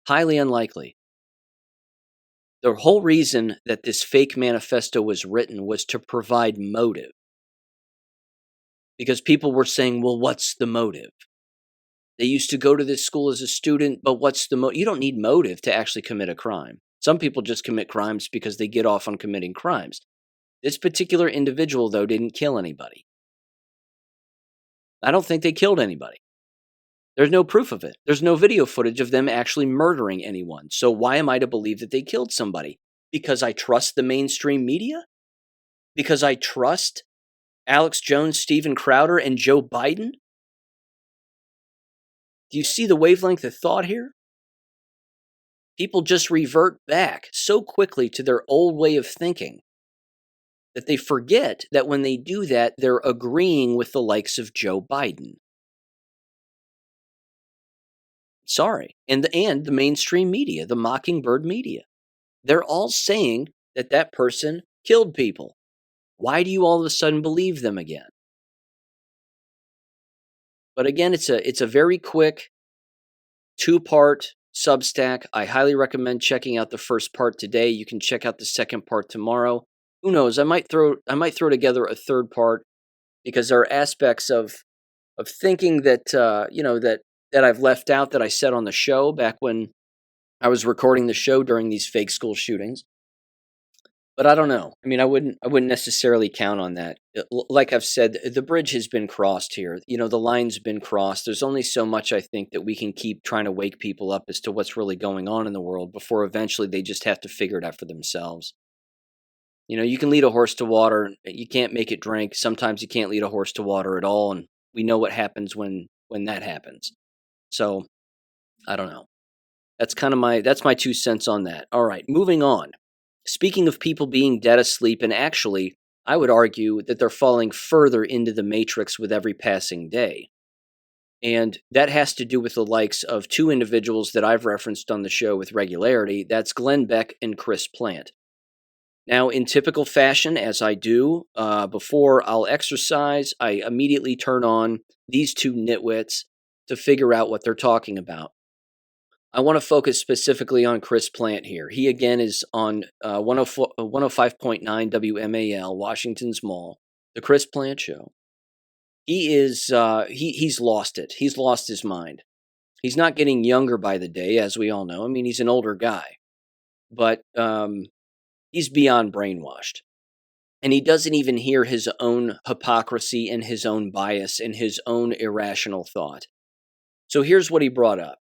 Highly unlikely. The whole reason that this fake manifesto was written was to provide motive. Because people were saying, well, what's the motive? They used to go to this school as a student, but what's the motive? You don't need motive to actually commit a crime. Some people just commit crimes because they get off on committing crimes. This particular individual, though, didn't kill anybody. I don't think they killed anybody. There's no proof of it. There's no video footage of them actually murdering anyone. So why am I to believe that they killed somebody? Because I trust the mainstream media? Because I trust Alex Jones, Steven Crowder, and Joe Biden? Do you see the wavelength of thought here? People just revert back so quickly to their old way of thinking that they forget that when they do that, they're agreeing with the likes of Joe Biden. Sorry. And the mainstream media, the mockingbird media. They're all saying that that person killed people. Why do you all of a sudden believe them again? But again, it's a very quick 2-part Substack. I highly recommend checking out the first part today. You can check out the second part tomorrow. Who knows? I might throw together a third part, because there are aspects of thinking that that I've left out that I said on the show back when I was recording the show during these fake school shootings. But I don't know. I mean, I wouldn't necessarily count on that. Like I've said, the bridge has been crossed here. The line's been crossed. There's only so much, I think, that we can keep trying to wake people up as to what's really going on in the world before eventually they just have to figure it out for themselves. You can lead a horse to water. You can't make it drink. Sometimes you can't lead a horse to water at all. And we know what happens when that happens. So, I don't know. That's my 2 cents on that. All right, moving on. Speaking of people being dead asleep, and actually, I would argue that they're falling further into the matrix with every passing day. And that has to do with the likes of 2 individuals that I've referenced on the show with regularity. That's Glenn Beck and Chris Plant. Now, in typical fashion, as I do, before I'll exercise, I immediately turn on these 2 nitwits to figure out what they're talking about. I want to focus specifically on Chris Plant here. He, again, is on 105.9 WMAL, Washington's Mall, the Chris Plant Show. He is, he's lost it. He's lost his mind. He's not getting younger by the day, as we all know. I mean, he's an older guy. But he's beyond brainwashed. And he doesn't even hear his own hypocrisy and his own bias and his own irrational thought. So here's what he brought up.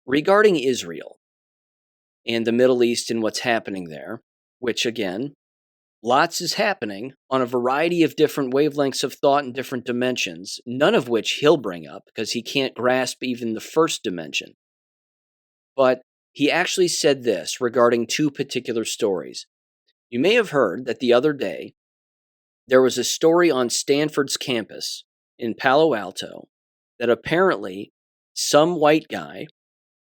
Regarding Israel, and the Middle East and what's happening there, which again, lots is happening on a variety of different wavelengths of thought and different dimensions, none of which he'll bring up because he can't grasp even the first dimension. But he actually said this regarding two particular stories. You may have heard that the other day there was a story on Stanford's campus in Palo Alto that apparently some white guy,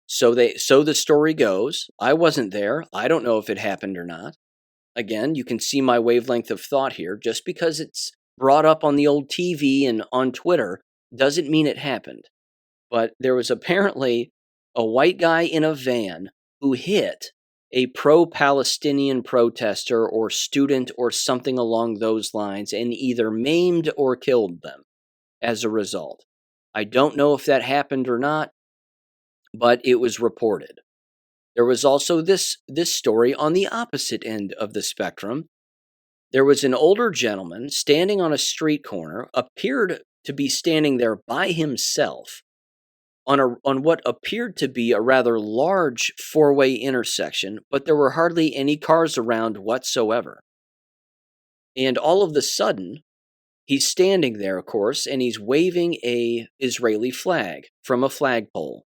so the story goes, I wasn't there, I don't know if it happened or not. Again, you can see my wavelength of thought here. Just because it's brought up on the old TV and on Twitter doesn't mean it happened. But there was apparently a white guy in a van who hit a pro-Palestinian protester or student or something along those lines and either maimed or killed them as a result. I don't know if that happened or not, but it was reported. There was also this story on the opposite end of the spectrum. There was an older gentleman standing on a street corner, appeared to be standing there by himself on what appeared to be a rather large four-way intersection, but there were hardly any cars around whatsoever. And all of a sudden, he's standing there, of course, and he's waving a Israeli flag from a flagpole.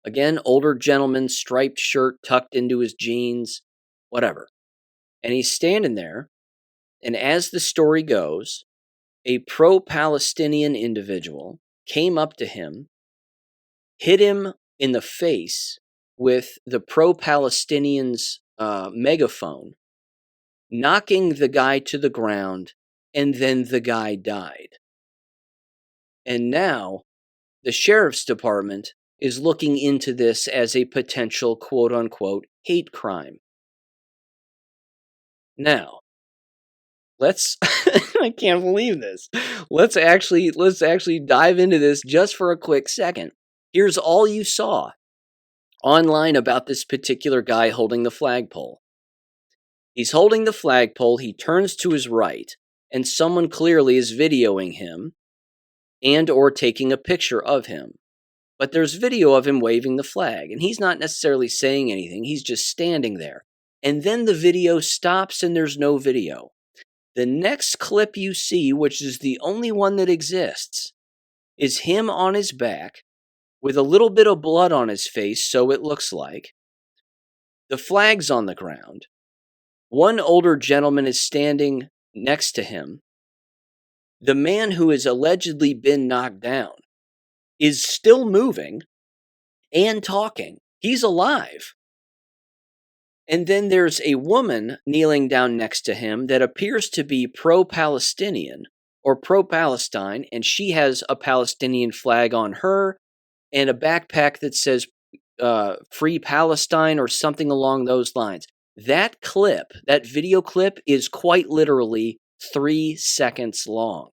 Again, older gentleman, striped shirt tucked into his jeans, whatever. And he's standing there, and as the story goes, a pro-Palestinian individual came up to him, hit him in the face with the pro-Palestinian's megaphone, knocking the guy to the ground, and then the guy died. And now, the sheriff's department is looking into this as a potential quote-unquote hate crime. Now, let's I can't believe this. Let's actually dive into this just for a quick second. Here's all you saw online about this particular guy holding the flagpole. He's holding the flagpole, he turns to his right, and someone clearly is videoing him and or taking a picture of him. But there's video of him waving the flag, and he's not necessarily saying anything, he's just standing there. And then the video stops and there's no video. The next clip you see, which is the only one that exists, is him on his back with a little bit of blood on his face, so it looks like. The flag's on the ground. One older gentleman is standing next to him. The man who has allegedly been knocked down is still moving and talking. He's alive. And then there's a woman kneeling down next to him that appears to be pro-Palestinian or pro-Palestine, and she has a Palestinian flag on her and a backpack that says Free Palestine or something along those lines. That clip, that video clip, is quite literally 3 seconds long.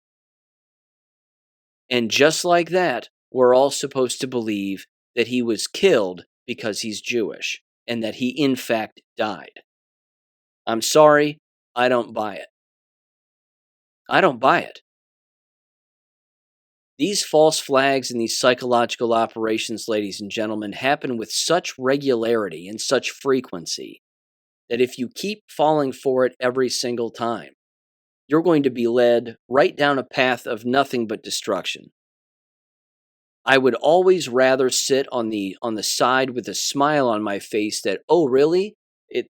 And just like that, we're all supposed to believe that he was killed because he's Jewish, and that he in fact died. I'm sorry, I don't buy it. I don't buy it. These false flags and these psychological operations, ladies and gentlemen, happen with such regularity and such frequency that if you keep falling for it every single time, you're going to be led right down a path of nothing but destruction. I would always rather sit on the side with a smile on my face that, oh really?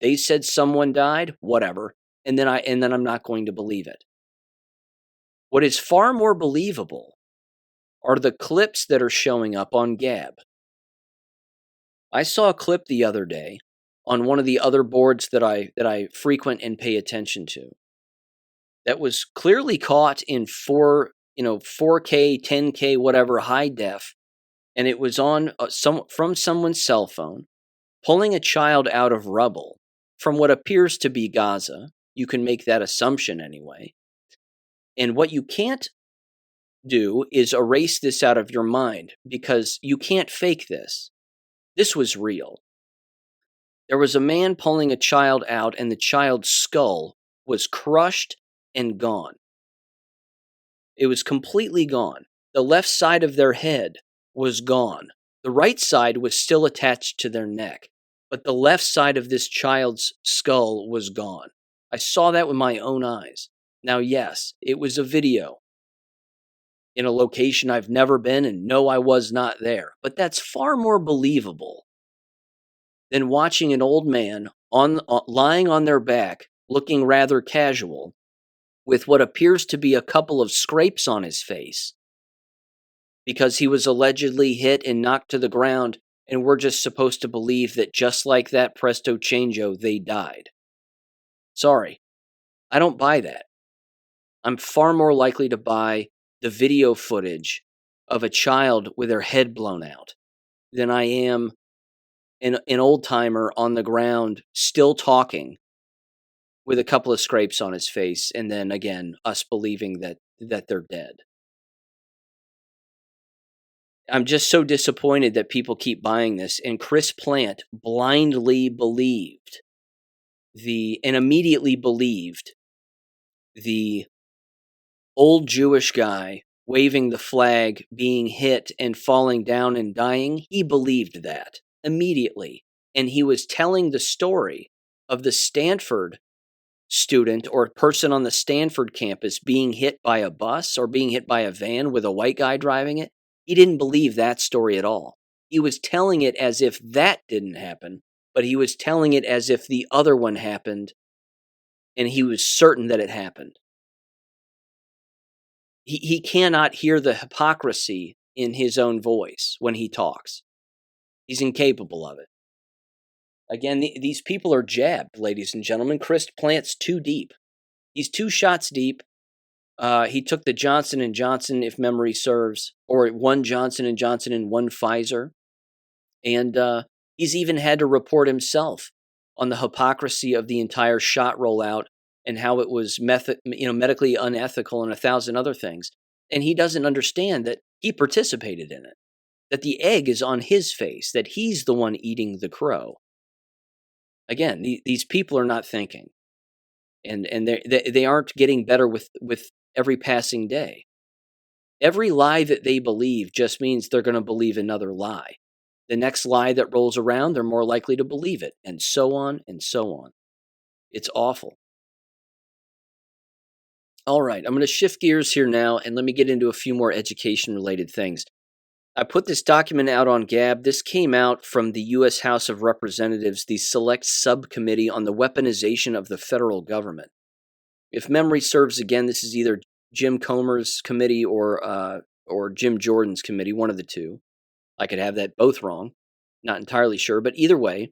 They said someone died? Whatever. And then I'm not going to believe it. What is far more believable are the clips that are showing up on Gab. I saw a clip the other day on one of the other boards that I frequent and pay attention to that was clearly caught in 4K, 10K, whatever, high def, and it was on from someone's cell phone, pulling a child out of rubble from what appears to be Gaza. You can make that assumption anyway. And what you can't do is erase this out of your mind, because you can't fake this. This was real. There was a man pulling a child out, and the child's skull was crushed and gone. It was completely gone. The left side of their head was gone. The right side was still attached to their neck. but the left side of this child's skull was gone. I saw that with my own eyes. Now, yes, it was a video in a location I've never been, and no, I was not there. But that's far more believable than watching an old man lying on their back, looking rather casual, with what appears to be a couple of scrapes on his face because he was allegedly hit and knocked to the ground, and we're just supposed to believe that just like that, presto changeo, they died. Sorry, I don't buy that. I'm far more likely to buy the video footage of a child with their head blown out than I am an old-timer on the ground still talking with a couple of scrapes on his face, and then again us believing that they're dead. I'm just so disappointed that people keep buying this, and Chris Plant blindly believed and immediately believed the old Jewish guy waving the flag, being hit and falling down and dying. He believed that immediately. And he was telling the story of the Stanford student or person on the Stanford campus being hit by a bus or being hit by a van with a white guy driving it. He didn't believe that story at all. He was telling it as if that didn't happen, but he was telling it as if the other one happened, and he was certain that it happened. He cannot hear the hypocrisy in his own voice when he talks. He's incapable of it. Again, these people are jabbed, ladies and gentlemen. Chris Plant's too deep. He's 2 shots deep. He took the Johnson & Johnson, if memory serves, or 1 Johnson & Johnson and 1 Pfizer. And he's even had to report himself on the hypocrisy of the entire shot rollout and how it was medically unethical and 1,000 other things. And he doesn't understand that he participated in it, that the egg is on his face, that he's the one eating the crow. Again, these people are not thinking, and they aren't getting better with every passing day. Every lie that they believe just means they're going to believe another lie. The next lie that rolls around, they're more likely to believe it, and so on and so on. It's awful. All right, I'm going to shift gears here now, and let me get into a few more education-related things. I put this document out on Gab. This came out from the U.S. House of Representatives, the Select Subcommittee on the Weaponization of the Federal Government. If memory serves again, this is either Jim Comer's committee or Jim Jordan's committee, one of the two. I could have that both wrong. Not entirely sure, but either way,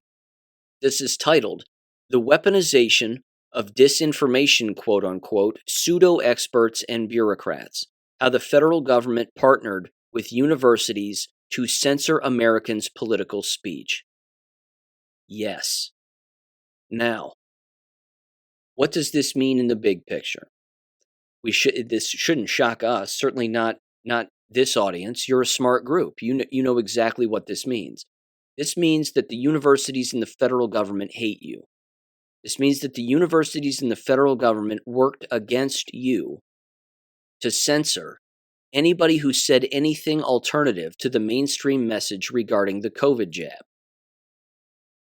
this is titled, The Weaponization of Disinformation, quote-unquote, Pseudo-Experts and Bureaucrats, How the Federal Government Partnered with Universities to Censor Americans' Political Speech. Yes. Now, what does this mean in the big picture? This shouldn't shock us, certainly not this audience. You're a smart group. You know exactly what this means. This means that the universities and the federal government hate you. This means that the universities and the federal government worked against you to censor anybody who said anything alternative to the mainstream message regarding the COVID jab.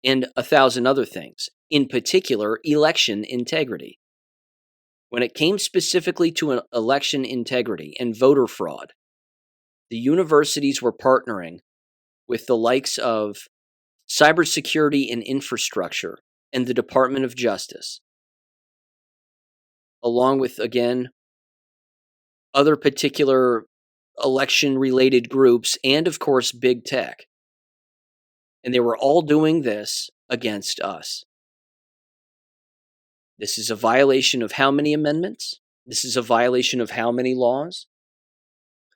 And 1,000 other things, in particular, election integrity. When it came specifically to election integrity and voter fraud, the universities were partnering with the likes of cybersecurity and infrastructure and the Department of Justice, along with, again, other particular election-related groups and, of course, big tech. And they were all doing this against us. This is a violation of how many amendments? This is a violation of how many laws?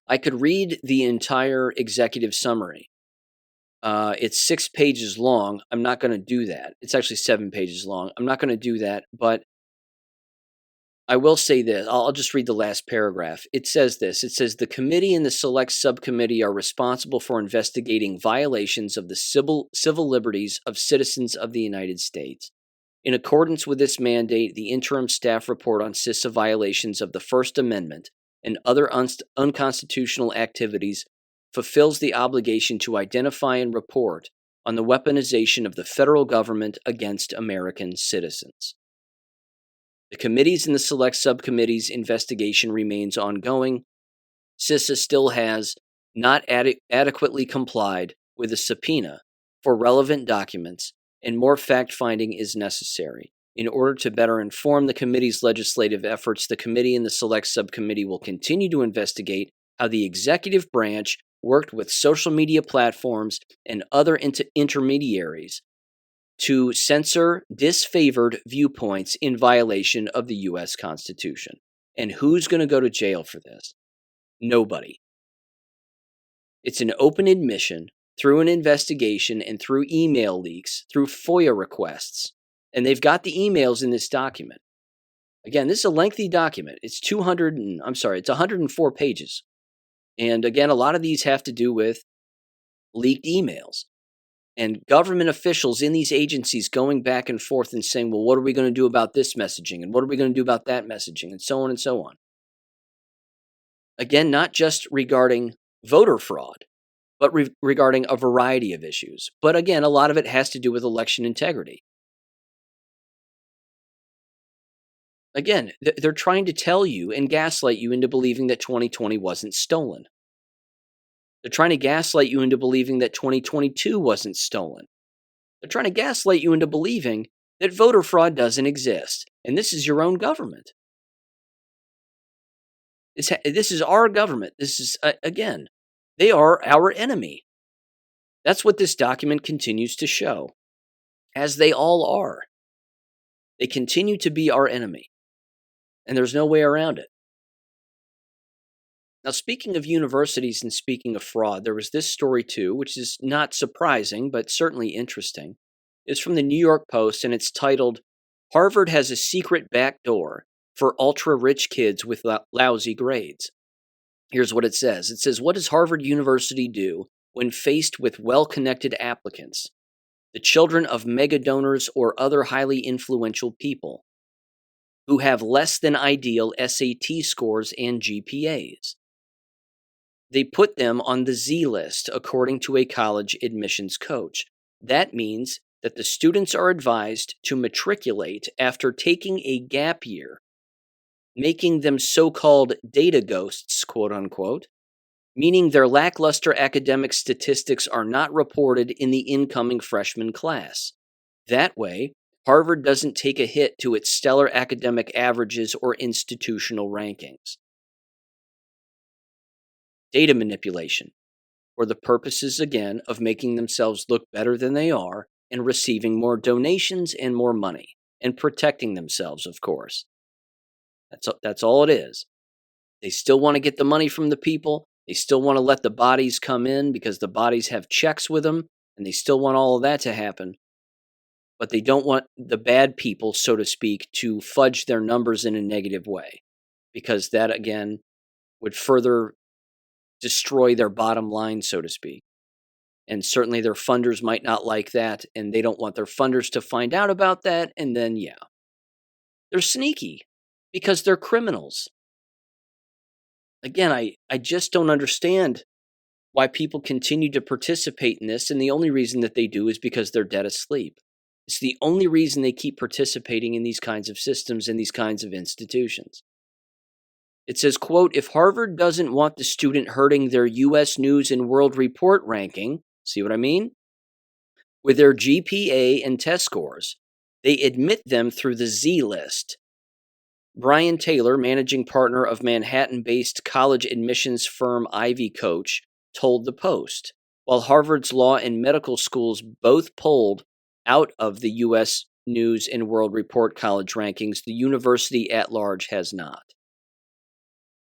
I could read the entire executive summary. It's 6 pages long. I'm not going to do that. It's actually 7 pages long. I'm not going to do that, but I will say this. I'll just read the last paragraph. It says this. It says, the committee and the select subcommittee are responsible for investigating violations of the civil liberties of citizens of the United States. In accordance with this mandate, the interim staff report on CISA violations of the First Amendment and other unconstitutional activities fulfills the obligation to identify and report on the weaponization of the federal government against American citizens. The committees and the select subcommittees' investigation remains ongoing. CISA still has not adequately complied with a subpoena for relevant documents, and more fact-finding is necessary. In order to better inform the committee's legislative efforts, the committee and the select subcommittee will continue to investigate how the executive branch worked with social media platforms and other intermediaries to censor disfavored viewpoints in violation of the U.S. Constitution. And who's going to go to jail for this? Nobody. It's an open admission through an investigation and through email leaks, through FOIA requests. And they've got the emails in this document. Again, this is a lengthy document. It's 104 pages. And again, a lot of these have to do with leaked emails and government officials in these agencies going back and forth and saying, well, what are we going to do about this messaging? And what are we going to do about that messaging? And so on and so on. Again, not just regarding voter fraud, but regarding a variety of issues. But again, a lot of it has to do with election integrity. Again, they're trying to tell you and gaslight you into believing that 2020 wasn't stolen. They're trying to gaslight you into believing that 2022 wasn't stolen. They're trying to gaslight you into believing that voter fraud doesn't exist. And this is your own government. This is our government. This is, again, they are our enemy. That's what this document continues to show, as they all are. They continue to be our enemy, and there's no way around it. Now, speaking of universities and speaking of fraud, there was this story too, which is not surprising, but certainly interesting. It's from the New York Post, and it's titled, "Harvard has a secret back door for ultra-rich kids with lousy grades." Here's what it says. It says, what does Harvard University do when faced with well-connected applicants, the children of mega donors or other highly influential people who have less than ideal SAT scores and GPAs? They put them on the Z list, according to a college admissions coach. That means that the students are advised to matriculate after taking a gap year, making them so-called data ghosts, quote unquote, meaning their lackluster academic statistics are not reported in the incoming freshman class. That way, Harvard doesn't take a hit to its stellar academic averages or institutional rankings. Data manipulation, for the purposes, again, of making themselves look better than they are and receiving more donations and more money, and protecting themselves, of course. That's all it is. They still want to get the money from the people. They still want to let the bodies come in because the bodies have checks with them, and they still want all of that to happen. But they don't want the bad people, so to speak, to fudge their numbers in a negative way, because that, again, would further destroy their bottom line, so to speak. And certainly their funders might not like that, and they don't want their funders to find out about that, and then, yeah. They're sneaky because they're criminals. Again, I just don't understand why people continue to participate in this, and the only reason that they do is because they're dead asleep. It's the only reason they keep participating in these kinds of systems and these kinds of institutions. It says, quote, if Harvard doesn't want the student hurting their U.S. News and World Report ranking, see what I mean? With their GPA and test scores, they admit them through the Z list. Brian Taylor, managing partner of Manhattan-based college admissions firm Ivy Coach, told the Post, while Harvard's law and medical schools both pulled out of the U.S. News and World Report college rankings, the university at large has not.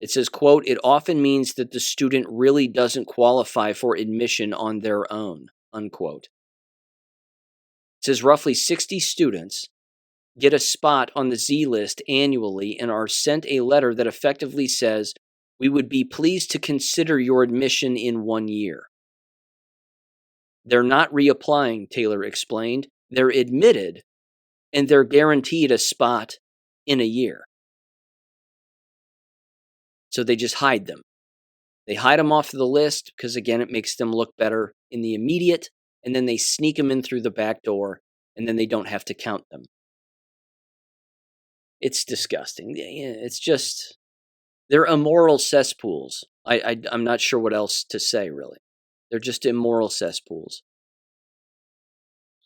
It says, quote, it often means that the student really doesn't qualify for admission on their own, unquote. It says roughly 60 students get a spot on the Z list annually and are sent a letter that effectively says, we would be pleased to consider your admission in 1 year. They're not reapplying, Taylor explained. They're admitted, and they're guaranteed a spot in a year. So they just hide them. They hide them off the list because, again, it makes them look better in the immediate, and then they sneak them in through the back door, and then they don't have to count them. It's disgusting. It's just, they're immoral cesspools. I'm not sure what else to say, really. They're just immoral cesspools.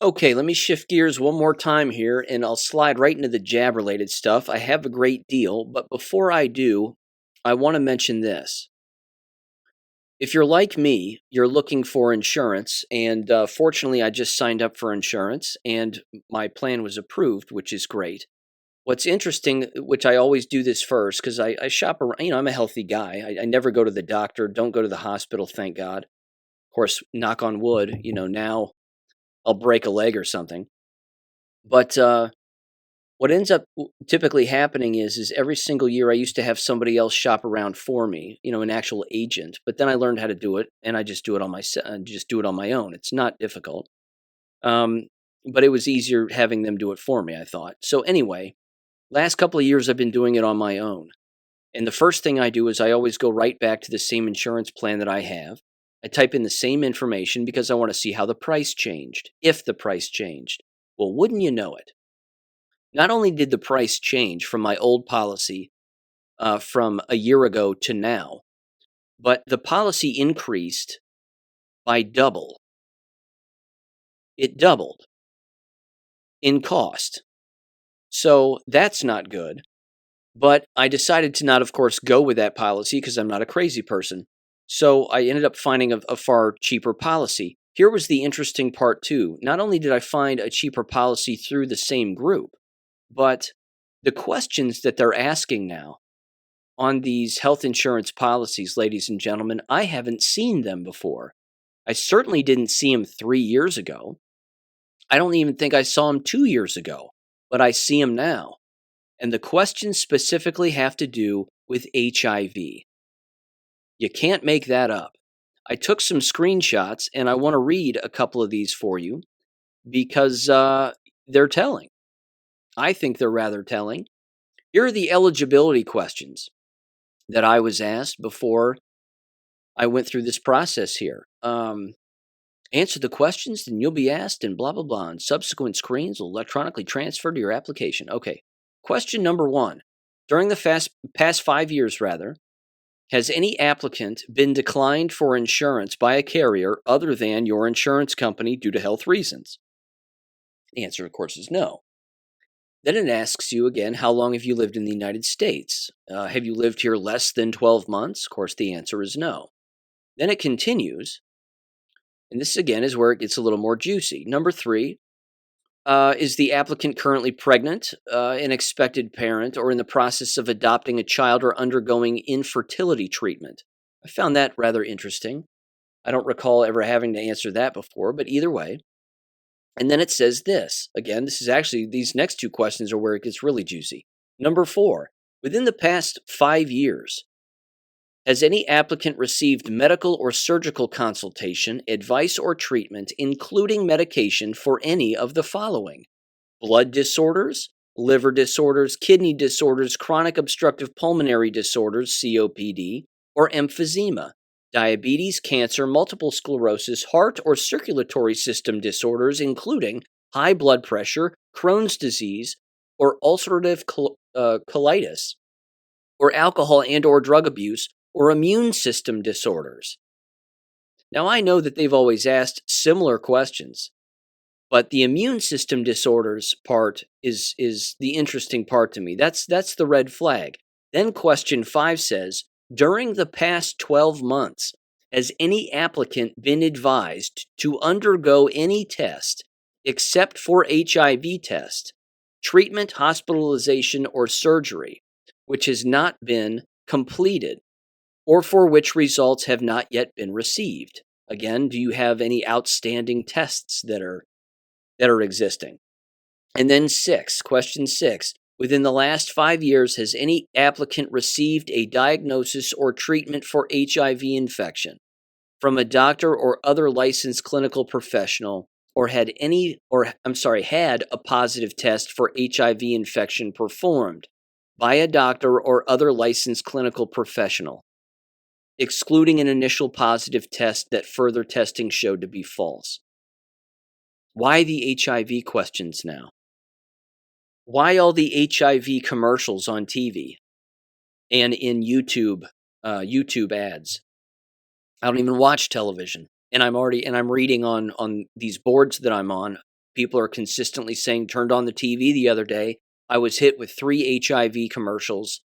Okay, let me shift gears one more time here, and I'll slide right into the jab-related stuff. I have a great deal, but before I do, I want to mention this. If you're like me, you're looking for insurance, and fortunately, I just signed up for insurance, and my plan was approved, which is great. What's interesting, which I always do this first, because I shop around, I'm a healthy guy. I never go to the doctor, don't go to the hospital, thank God. Of course, knock on wood, now I'll break a leg or something. But what ends up typically happening is every single year I used to have somebody else shop around for me, an actual agent. But then I learned how to do it, and I just do it on my own. It's not difficult, but it was easier having them do it for me, I thought. So anyway, last couple of years I've been doing it on my own. And the first thing I do is I always go right back to the same insurance plan that I have. I type in the same information because I want to see how the price changed, if the price changed. Well, wouldn't you know it? Not only did the price change from my old policy from a year ago to now, but the policy increased by double. It doubled in cost. So that's not good. But I decided to not, of course, go with that policy because I'm not a crazy person. So I ended up finding a far cheaper policy. Here was the interesting part, too. Not only did I find a cheaper policy through the same group, but the questions that they're asking now on these health insurance policies, ladies and gentlemen, I haven't seen them before. I certainly didn't see them 3 years ago. I don't even think I saw them 2 years ago, but I see them now. And the questions specifically have to do with HIV. You can't make that up. I took some screenshots, and I want to read a couple of these for you because they're telling. I think they're rather telling. Here are the eligibility questions that I was asked before I went through this process here. Answer the questions, and you'll be asked, and blah, blah, blah. And subsequent screens will electronically transfer to your application. Okay. Question number 1. During the past 5 years, has any applicant been declined for insurance by a carrier other than your insurance company due to health reasons? The answer, of course, is no. Then it asks you again, how long have you lived in the United States? Have you lived here less than 12 months? Of course, the answer is no. Then it continues, and this again is where it gets a little more juicy. Number 3, is the applicant currently pregnant, an expected parent, or in the process of adopting a child or undergoing infertility treatment? I found that rather interesting. I don't recall ever having to answer that before, but either way. And then it says this. Again, these next 2 questions are where it gets really juicy. Number 4, within the past 5 years, has any applicant received medical or surgical consultation, advice, or treatment, including medication for any of the following? Blood disorders, liver disorders, kidney disorders, chronic obstructive pulmonary disorders, COPD, or emphysema, diabetes, cancer, multiple sclerosis, heart or circulatory system disorders, including high blood pressure, Crohn's disease, or ulcerative colitis, or alcohol and or drug abuse, or immune system disorders. Now, I know that they've always asked similar questions, but the immune system disorders part is the interesting part to me. That's the red flag. Then question 5 says, during the past 12 months, has any applicant been advised to undergo any test except for HIV test, treatment, hospitalization, or surgery, which has not been completed, or for which results have not yet been received? Again, do you have any outstanding tests that are existing? And then question 6, within the last 5 years, has any applicant received a diagnosis or treatment for HIV infection from a doctor or other licensed clinical professional, or had a positive test for HIV infection performed by a doctor or other licensed clinical professional, excluding an initial positive test that further testing showed to be false? Why the HIV questions now? Why all the HIV commercials on TV and in YouTube ads? I don't even watch television, and I'm reading on these boards that I'm on. People are consistently saying, turned on the TV the other day, I was hit with 3 HIV commercials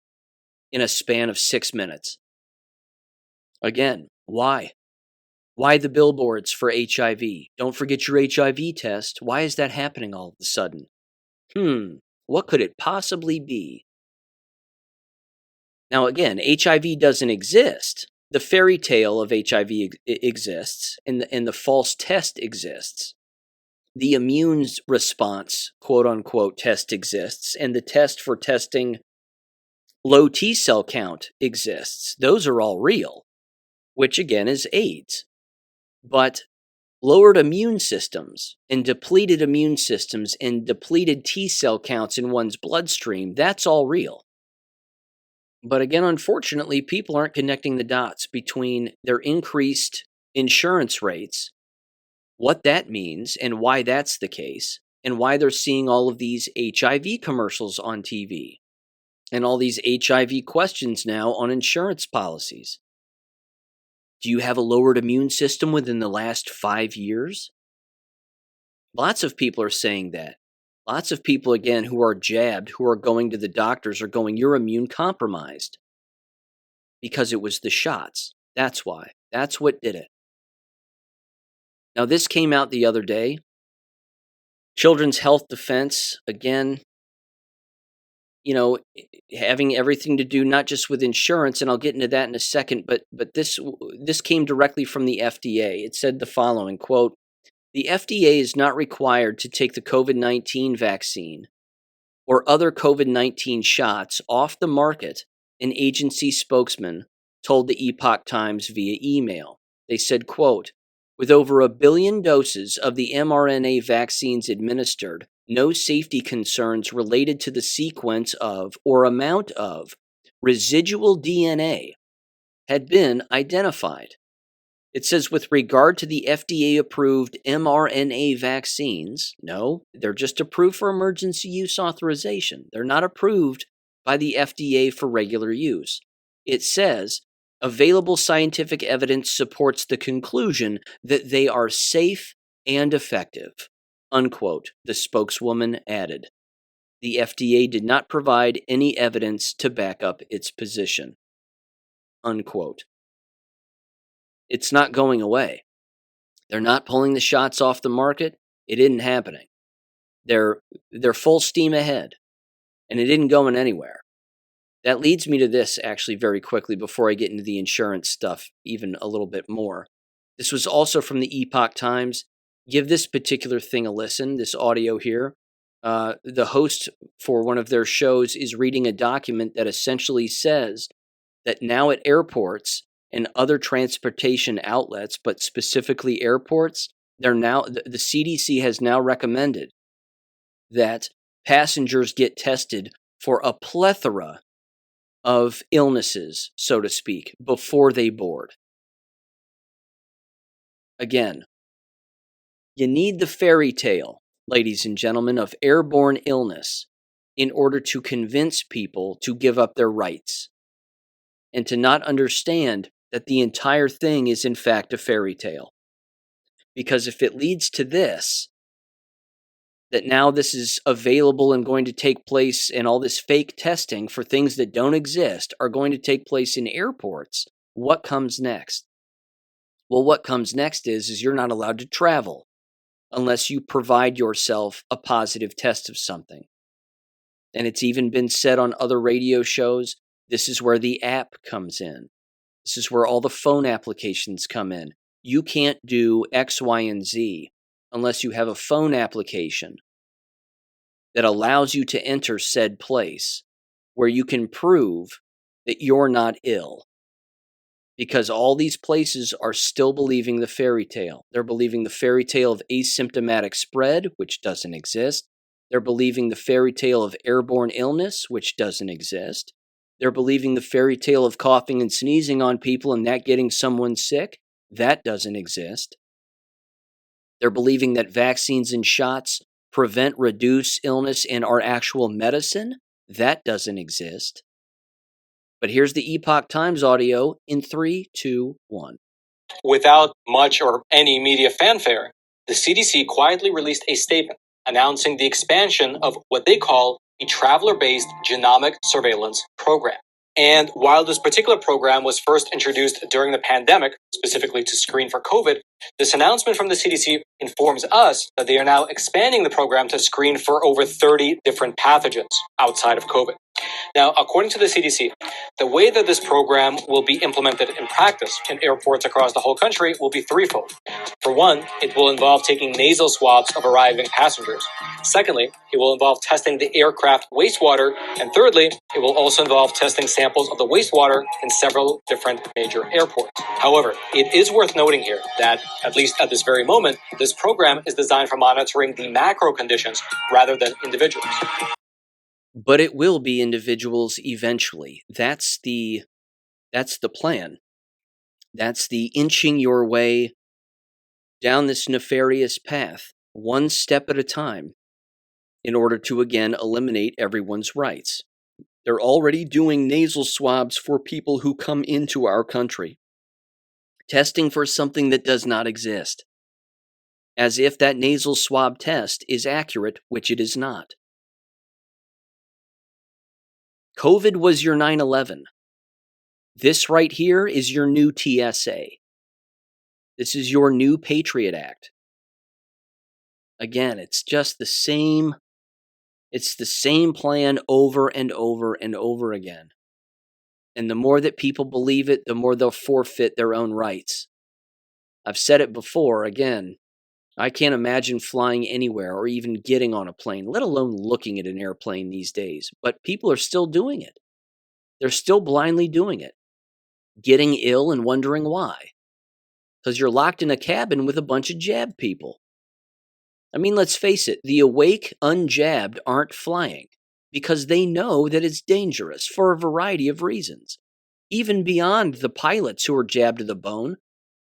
in a span of 6 minutes. Again, why? Why the billboards for HIV? Don't forget your HIV test. Why is that happening all of a sudden? What could it possibly be? Now, again, HIV doesn't exist. The fairy tale of HIV exists, and the false test exists. The immune response, quote unquote, test exists, and the test for testing low T cell count exists. Those are all real, which again is AIDS. But lowered immune systems and depleted immune systems and depleted T cell counts in one's bloodstream, that's all real. But again, unfortunately, people aren't connecting the dots between their increased insurance rates, what that means and why that's the case, and why they're seeing all of these HIV commercials on TV and all these HIV questions now on insurance policies. Do you have a lowered immune system within the last 5 years? Lots of people are saying that. Lots of people, again, who are jabbed, who are going to the doctors, are going, you're immune compromised. Because it was the shots. That's why. That's what did it. Now, this came out the other day. Children's Health Defense, again, having everything to do not just with insurance, and I'll get into that in a second, but this came directly from the FDA. It said the following, quote, the FDA is not required to take the COVID-19 vaccine or other COVID-19 shots off the market, an agency spokesman told the Epoch Times via email. They said, quote, with over 1 billion doses of the mRNA vaccines administered, no safety concerns related to the sequence of or amount of residual DNA had been identified. It says with regard to the FDA-approved mRNA vaccines, no, they're just approved for emergency use authorization. They're not approved by the FDA for regular use. It says, available scientific evidence supports the conclusion that they are safe and effective, unquote, the spokeswoman added. The FDA did not provide any evidence to back up its position, unquote. It's not going away. They're not pulling the shots off the market. It isn't happening. They're full steam ahead, and it isn't going anywhere. That leads me to this, actually, very quickly before I get into the insurance stuff even a little bit more. This was also from the Epoch Times. Give this particular thing a listen, this audio here. The host for one of their shows is reading a document that essentially says that now at airports and other transportation outlets, but specifically airports, the CDC has now recommended that passengers get tested for a plethora of illnesses, so to speak, before they board. Again, you need the fairy tale, ladies and gentlemen, of airborne illness in order to convince people to give up their rights and to not understand that the entire thing is in fact a fairy tale. Because if it leads to this, that now this is available and going to take place, and all this fake testing for things that don't exist are going to take place in airports, what comes next? Well, what comes next is you're not allowed to travel unless you provide yourself a positive test of something. And it's even been said on other radio shows, this is where the app comes in. This is where all the phone applications come in. You can't do X, Y, and Z unless you have a phone application that allows you to enter said place where you can prove that you're not ill. Because all these places are still believing the fairy tale. They're believing the fairy tale of asymptomatic spread, which doesn't exist. They're believing the fairy tale of airborne illness, which doesn't exist. They're believing the fairy tale of coughing and sneezing on people and that getting someone sick. That doesn't exist. They're believing that vaccines and shots prevent, reduce illness, and are actual medicine. That doesn't exist. But here's the Epoch Times audio in 3, 2, 1. Without much or any media fanfare, the CDC quietly released a statement announcing the expansion of what they call a traveler-based genomic surveillance program. And while this particular program was first introduced during the pandemic, specifically to screen for COVID, this announcement from the CDC informs us that they are now expanding the program to screen for over 30 different pathogens outside of COVID. Now, according to the CDC, the way that this program will be implemented in practice in airports across the whole country will be threefold. For one, it will involve taking nasal swabs of arriving passengers. Secondly, it will involve testing the aircraft wastewater. And thirdly, it will also involve testing samples of the wastewater in several different major airports. However, it is worth noting here that, at least at this very moment, this program is designed for monitoring the macro conditions rather than individuals. But it will be individuals eventually. That's the plan. That's the inching your way down this nefarious path, one step at a time, in order to again eliminate everyone's rights. They're already doing nasal swabs for people who come into our country, testing for something that does not exist, as if that nasal swab test is accurate, which it is not. COVID was your 9/11. This right here is your new TSA. This is your new Patriot Act. Again, it's just the same. It's the same plan over and over and over again. And the more that people believe it, the more they'll forfeit their own rights. I've said it before, again, I can't imagine flying anywhere or even getting on a plane, let alone looking at an airplane these days. But people are still doing it. They're still blindly doing it, getting ill and wondering why. Because you're locked in a cabin with a bunch of jabbed people. I mean, let's face it, the awake, unjabbed aren't flying because they know that it's dangerous for a variety of reasons, even beyond the pilots who are jabbed to the bone,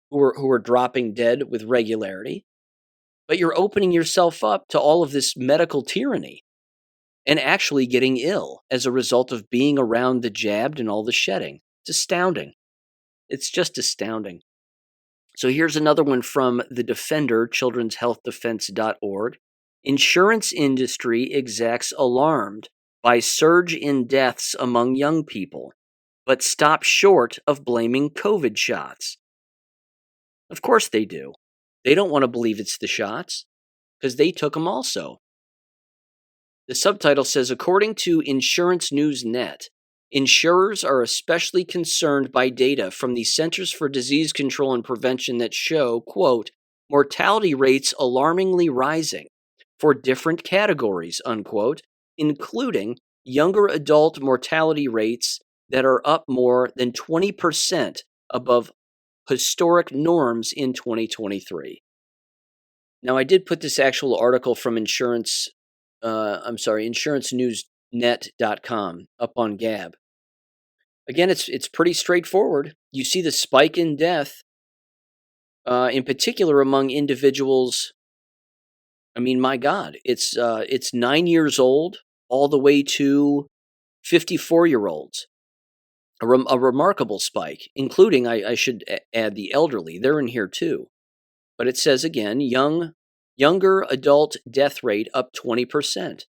who are dropping dead with regularity. But you're opening yourself up to all of this medical tyranny and actually getting ill as a result of being around the jabbed and all the shedding. It's astounding. It's just astounding. So here's another one from the Defender, children'shealthdefense.org. Insurance industry execs alarmed by surge in deaths among young people, but stop short of blaming COVID shots. Of course they do. They don't want to believe it's the shots, because they took them also. The subtitle says, according to Insurance News Net, insurers are especially concerned by data from the Centers for Disease Control and Prevention that show, quote, mortality rates alarmingly rising for different categories, unquote, including younger adult mortality rates that are up more than 20% above historic norms in 2023. Now, I did put this actual article from insurancenewsnet.com up on Gab. Again, it's pretty straightforward. You see the spike in death, in particular among individuals. I mean, my God, it's 9 years old all the way to 54-year-olds. A remarkable spike, including, I should add, the elderly. They're in here too. But it says again, younger adult death rate up 20%.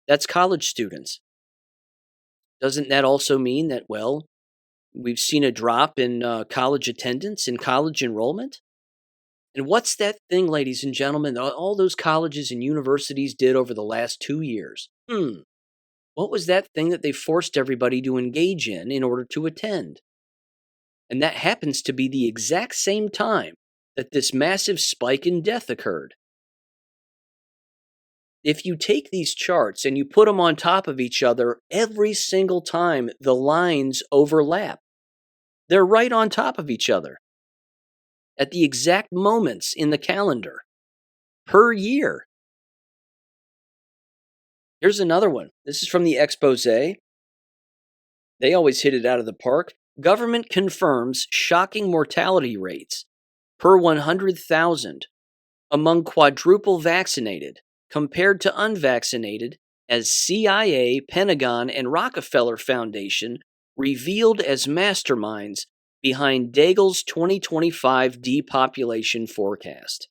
That's college students. Doesn't that also mean that, well, we've seen a drop in college attendance and college enrollment? And what's that thing, ladies and gentlemen, all those colleges and universities did over the last 2 years? What was that thing that they forced everybody to engage in order to attend? And that happens to be the exact same time that this massive spike in death occurred. If you take these charts and you put them on top of each other, every single time the lines overlap. They're right on top of each other at the exact moments in the calendar per year. Here's another one. This is from the expose. They always hit it out of the park. Government confirms shocking mortality rates per 100,000 among quadruple vaccinated compared to unvaccinated, as CIA, Pentagon, and Rockefeller Foundation revealed as masterminds behind Daigle's 2025 depopulation forecast.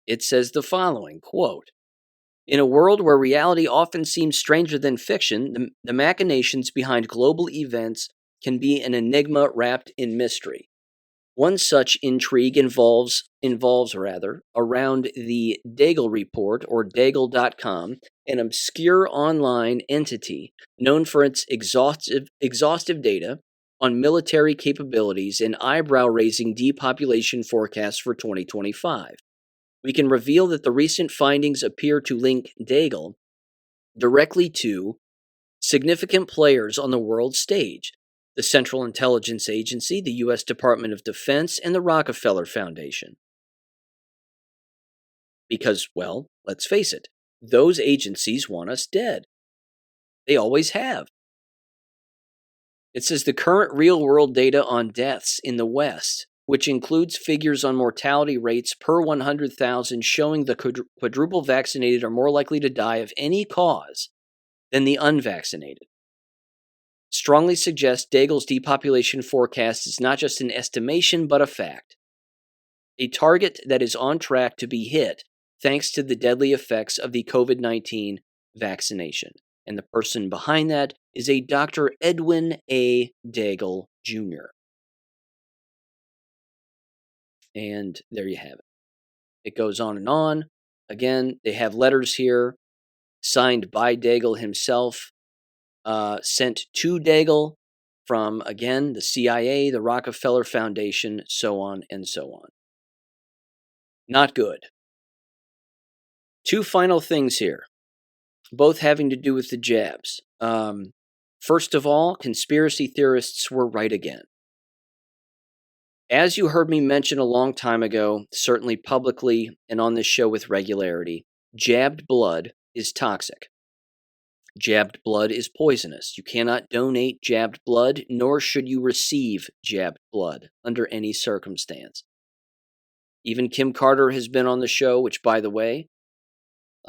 It says the following, quote, "In a world where reality often seems stranger than fiction, the machinations behind global events can be an enigma wrapped in mystery. One such intrigue involves around the Daigle Report, or Daigle.com, an obscure online entity known for its exhaustive data on military capabilities and eyebrow-raising depopulation forecasts for 2025. We can reveal that the recent findings appear to link Daigle directly to significant players on the world stage: the Central Intelligence Agency, the U.S. Department of Defense, and the Rockefeller Foundation. Because, well, let's face it, those agencies want us dead. They always have. It says the current real-world data on deaths in the West, which includes figures on mortality rates per 100,000, showing the quadruple vaccinated are more likely to die of any cause than the unvaccinated, strongly suggests Daigle's depopulation forecast is not just an estimation, but a fact. A target that is on track to be hit thanks to the deadly effects of the COVID-19 vaccination. And the person behind that is a Dr. Edwin A. Daigle Jr. And there you have it. It goes on and on. Again, they have letters here signed by Daigle himself, sent to Daigle from, again, the CIA, the Rockefeller Foundation, so on and so on. Not good. Two final things here, both having to do with the jabs. First of all, conspiracy theorists were right again. As you heard me mention a long time ago, certainly publicly and on this show with regularity, jabbed blood is toxic. Jabbed blood is poisonous. You cannot donate jabbed blood, nor should you receive jabbed blood under any circumstance. Even Kim Carter has been on the show, which, by the way,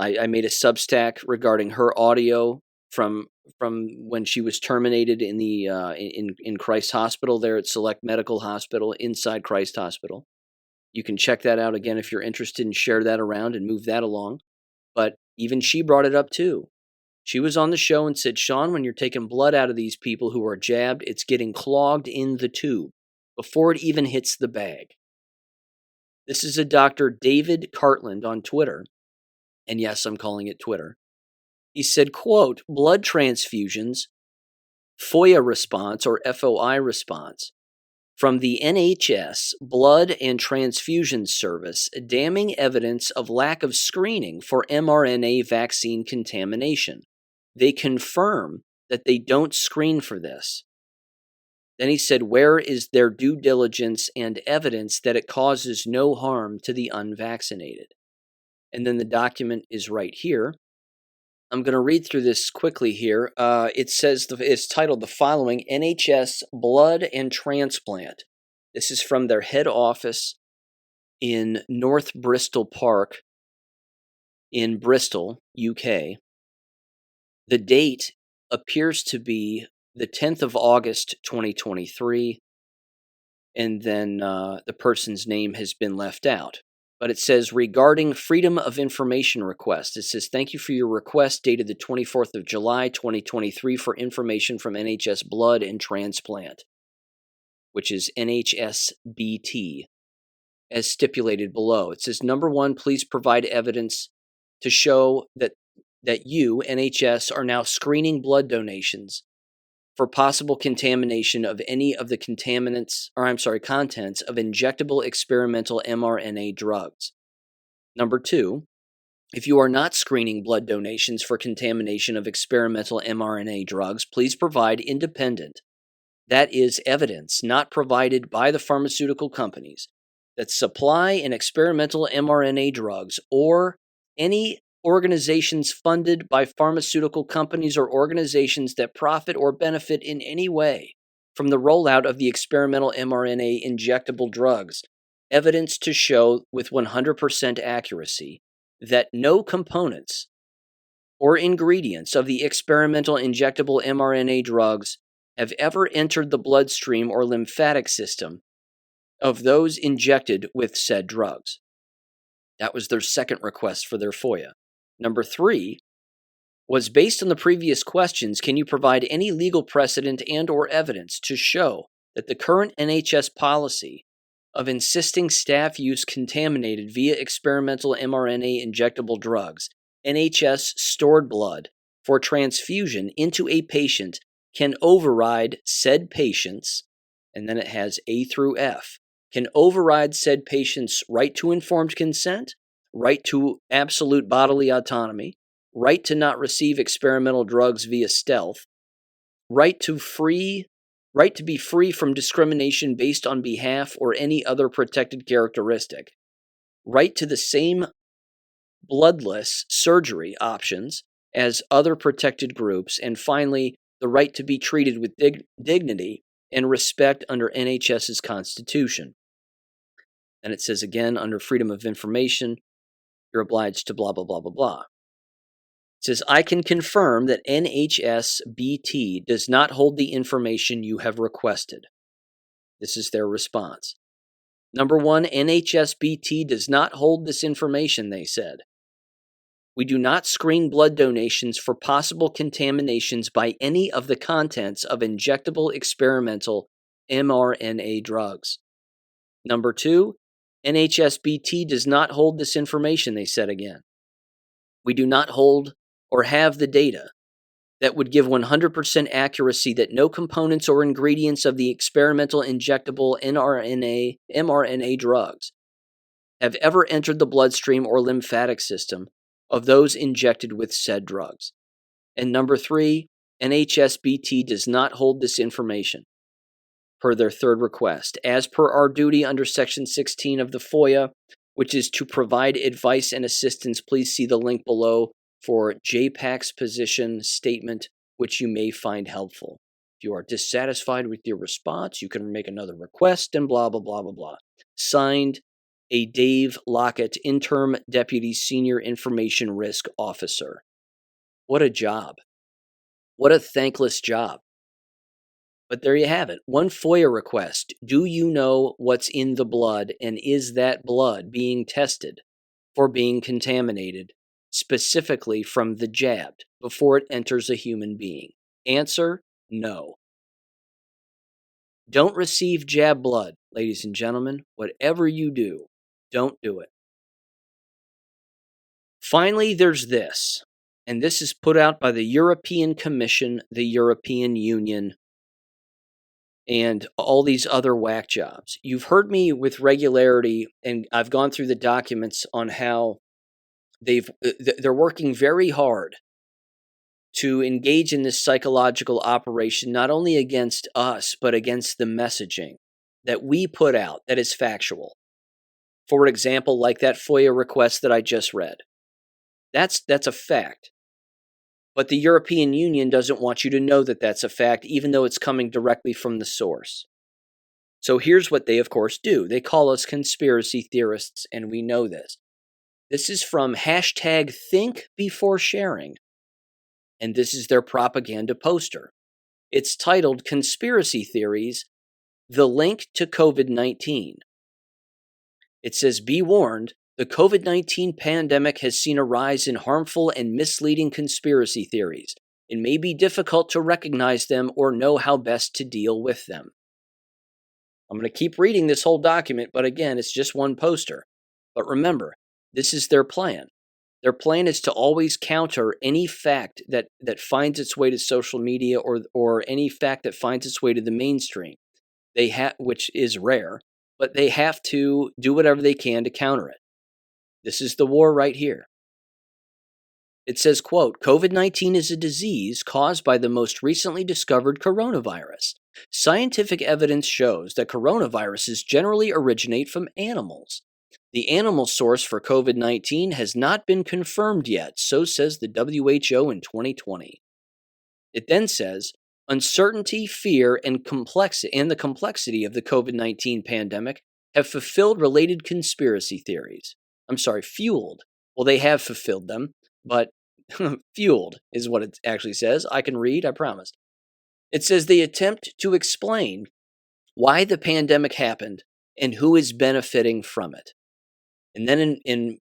I made a Substack regarding her audio from when she was terminated in the in Christ Hospital there at Select Medical Hospital inside Christ Hospital. You can check that out again if you're interested and share that around and move that along. But even she brought it up too. She was on the show and said, "Sean, when you're taking blood out of these people who are jabbed, it's getting clogged in the tube before it even hits the bag." This is a Dr. David Cartland on Twitter. And yes, I'm calling it Twitter. He said, quote, "Blood transfusions, FOIA response or FOI response from the NHS Blood and Transfusion Service, damning evidence of lack of screening for mRNA vaccine contamination. They confirm that they don't screen for this." Then he said, "Where is their due diligence and evidence that it causes no harm to the unvaccinated?" And then the document is right here. I'm going to read through this quickly here. It says, it's titled the following: NHS Blood and Transplant. This is from their head office in North Bristol Park in Bristol, UK. The date appears to be the 10th of August, 2023. And then the person's name has been left out. But it says, regarding Freedom of Information request, it says, "Thank you for your request dated the 24th of July, 2023 for information from NHS Blood and Transplant," which is NHSBT, as stipulated below. It says, "Number one, please provide evidence to show that you, NHS, are now screening blood donations for possible contamination of any of the contents of injectable experimental mRNA drugs. Number two, if you are not screening blood donations for contamination of experimental mRNA drugs, please provide independent, that is, evidence not provided by the pharmaceutical companies that supply an experimental mRNA drugs or any organizations funded by pharmaceutical companies or organizations that profit or benefit in any way from the rollout of the experimental mRNA injectable drugs evidence to show with 100% accuracy that no components or ingredients of the experimental injectable mRNA drugs have ever entered the bloodstream or lymphatic system of those injected with said drugs. That was their second request for their FOIA. Number 3 was, based on the previous questions, can you provide any legal precedent and or evidence to show that the current NHS policy of insisting staff use contaminated via experimental mRNA injectable drugs, NHS stored blood, for transfusion into a patient can override said patient's, and then it has A through F, can override said patient's right to informed consent, right to absolute bodily autonomy, right to not receive experimental drugs via stealth, right to be free from discrimination based on behalf or any other protected characteristic, right to the same bloodless surgery options as other protected groups, and finally, the right to be treated with dignity and respect under NHS's Constitution. And it says again, under freedom of information, you're obliged to blah, blah, blah, blah, blah. It says, I can confirm that NHSBT does not hold the information you have requested. This is their response. Number 1, NHSBT does not hold this information, they said. We do not screen blood donations for possible contaminations by any of the contents of injectable experimental mRNA drugs. Number 2, NHSBT does not hold this information, they said again. We do not hold or have the data that would give 100% accuracy that no components or ingredients of the experimental injectable mRNA drugs have ever entered the bloodstream or lymphatic system of those injected with said drugs. And number 3, NHSBT does not hold this information. Per their third request, as per our duty under Section 16 of the FOIA, which is to provide advice and assistance, please see the link below for JPAC's position statement, which you may find helpful. If you are dissatisfied with your response, you can make another request and blah, blah, blah, blah, blah. Signed, a Dave Lockett, Interim Deputy Senior Information Risk Officer. What a job. What a thankless job. But there you have it. One FOIA request. Do you know what's in the blood, and is that blood being tested for being contaminated, specifically from the jabbed, before it enters a human being? Answer, no. Don't receive jab blood, ladies and gentlemen. Whatever you do, don't do it. Finally, there's this, and this is put out by the European Commission, the European Union, and all these other whack jobs. You've heard me with regularity, and I've gone through the documents on how they're working very hard to engage in this psychological operation, not only against us, but against the messaging that we put out that is factual. For example, like that FOIA request that I just read. That's a fact. But the European Union doesn't want you to know that that's a fact, even though it's coming directly from the source. So here's what they, of course, do. They call us conspiracy theorists, and we know this. This is from hashtag #ThinkBeforeSharing, and this is their propaganda poster. It's titled Conspiracy Theories, The Link to COVID-19. It says, be warned, the COVID-19 pandemic has seen a rise in harmful and misleading conspiracy theories. It may be difficult to recognize them or know how best to deal with them. I'm going to keep reading this whole document, but again, it's just one poster. But remember, this is their plan. Their plan is to always counter any fact that finds its way to social media or any fact that finds its way to the mainstream. Which is rare, but they have to do whatever they can to counter it. This is the war right here. It says, quote, COVID-19 is a disease caused by the most recently discovered coronavirus. Scientific evidence shows that coronaviruses generally originate from animals. The animal source for COVID-19 has not been confirmed yet, so says the WHO in 2020. It then says, uncertainty, fear, and the complexity of the COVID-19 pandemic have fulfilled related conspiracy theories. I'm sorry, fueled. Well, they have fulfilled them, but fueled is what it actually says. I can read, I promise. It says they attempt to explain why the pandemic happened and who is benefiting from it. And then in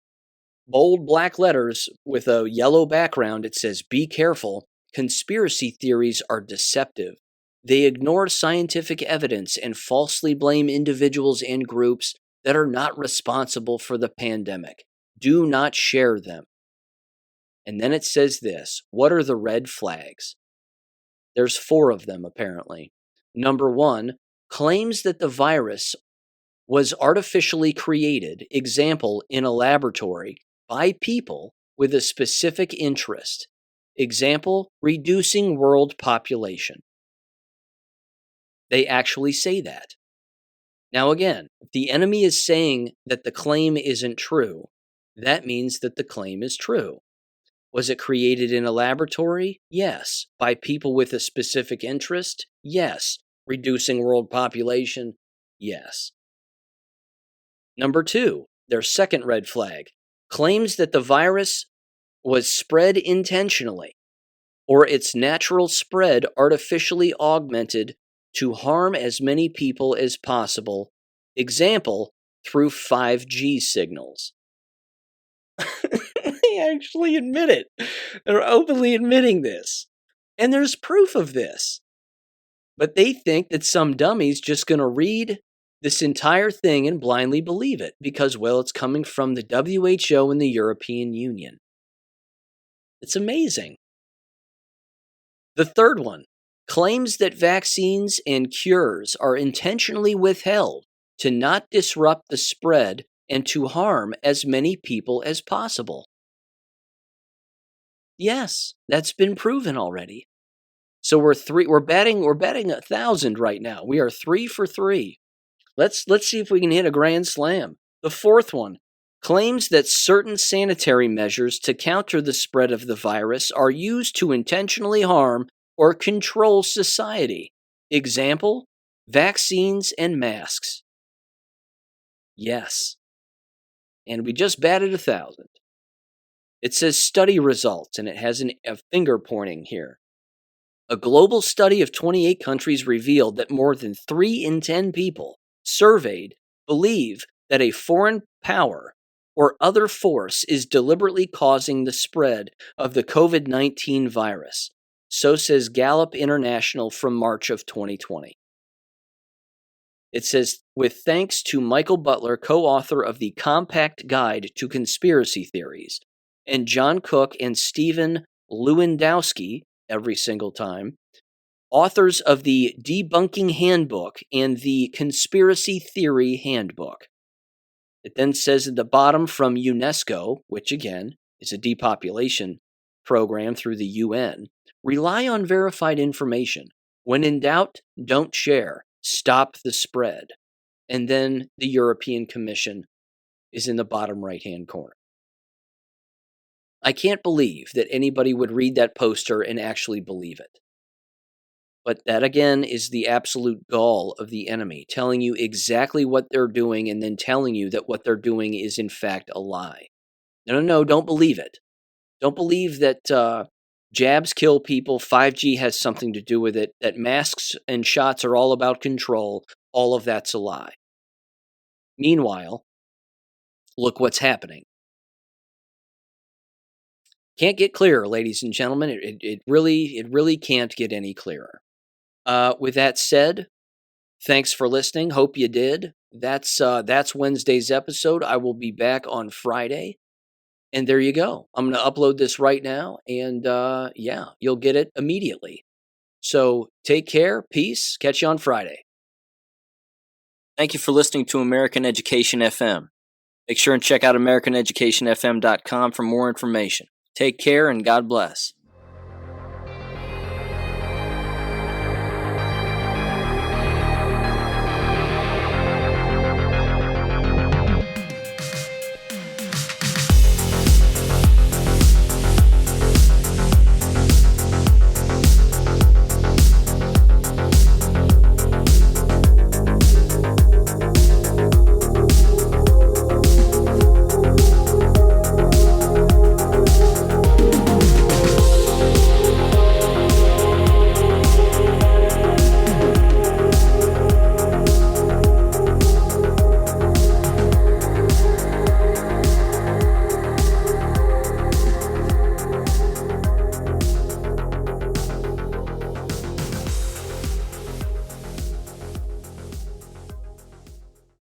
bold black letters with a yellow background, it says, be careful. Conspiracy theories are deceptive. They ignore scientific evidence and falsely blame individuals and groups that are not responsible for the pandemic. Do not share them. And then it says this. What are the red flags? There's 4 of them, apparently. Number 1, claims that the virus was artificially created, example, in a laboratory, by people with a specific interest. Example, reducing world population. They actually say that. Now again, if the enemy is saying that the claim isn't true, that means that the claim is true. Was it created in a laboratory? Yes. By people with a specific interest? Yes. Reducing world population? Yes. Number 2, their second red flag, claims that the virus was spread intentionally or its natural spread artificially augmented to harm as many people as possible. Example, through 5G signals. They actually admit it. They're openly admitting this. And there's proof of this. But they think that some dummy's just going to read this entire thing and blindly believe it because, well, it's coming from the WHO and the European Union. It's amazing. The third one claims that vaccines and cures are intentionally withheld to not disrupt the spread and to harm as many people as possible. Yes, that's been proven already. So we're batting 1,000 right now. We are 3 for 3. Let's see if we can hit a grand slam. The fourth one claims that certain sanitary measures to counter the spread of the virus are used to intentionally harm or control society. Example, vaccines and masks. Yes. And we just batted 1,000. It says study results, and it has a finger pointing here. A global study of 28 countries revealed that more than 3 in 10 people surveyed believe that a foreign power or other force is deliberately causing the spread of the COVID-19 virus. So says Gallup International from March of 2020. It says, with thanks to Michael Butler, co-author of the Compact Guide to Conspiracy Theories, and John Cook and Stephen Lewandowski, every single time, authors of the Debunking Handbook and the Conspiracy Theory Handbook. It then says at the bottom from UNESCO, which again is a depopulation program through the UN, rely on verified information. When in doubt, don't share. Stop the spread. And then the European Commission is in the bottom right-hand corner. I can't believe that anybody would read that poster and actually believe it. But that, again, is the absolute gall of the enemy, telling you exactly what they're doing and then telling you that what they're doing is, in fact, a lie. No, don't believe it. Don't believe that jabs kill people, 5G has something to do with it, that masks and shots are all about control. All of that's a lie. Meanwhile, look what's happening. Can't get clearer, ladies and gentlemen. It really can't get any clearer. With that said, thanks for listening. Hope you did. That's Wednesday's episode. I will be back on Friday. And there you go. I'm going to upload this right now. And you'll get it immediately. So take care. Peace. Catch you on Friday. Thank you for listening to American Education FM. Make sure and check out AmericanEducationFM.com for more information. Take care and God bless.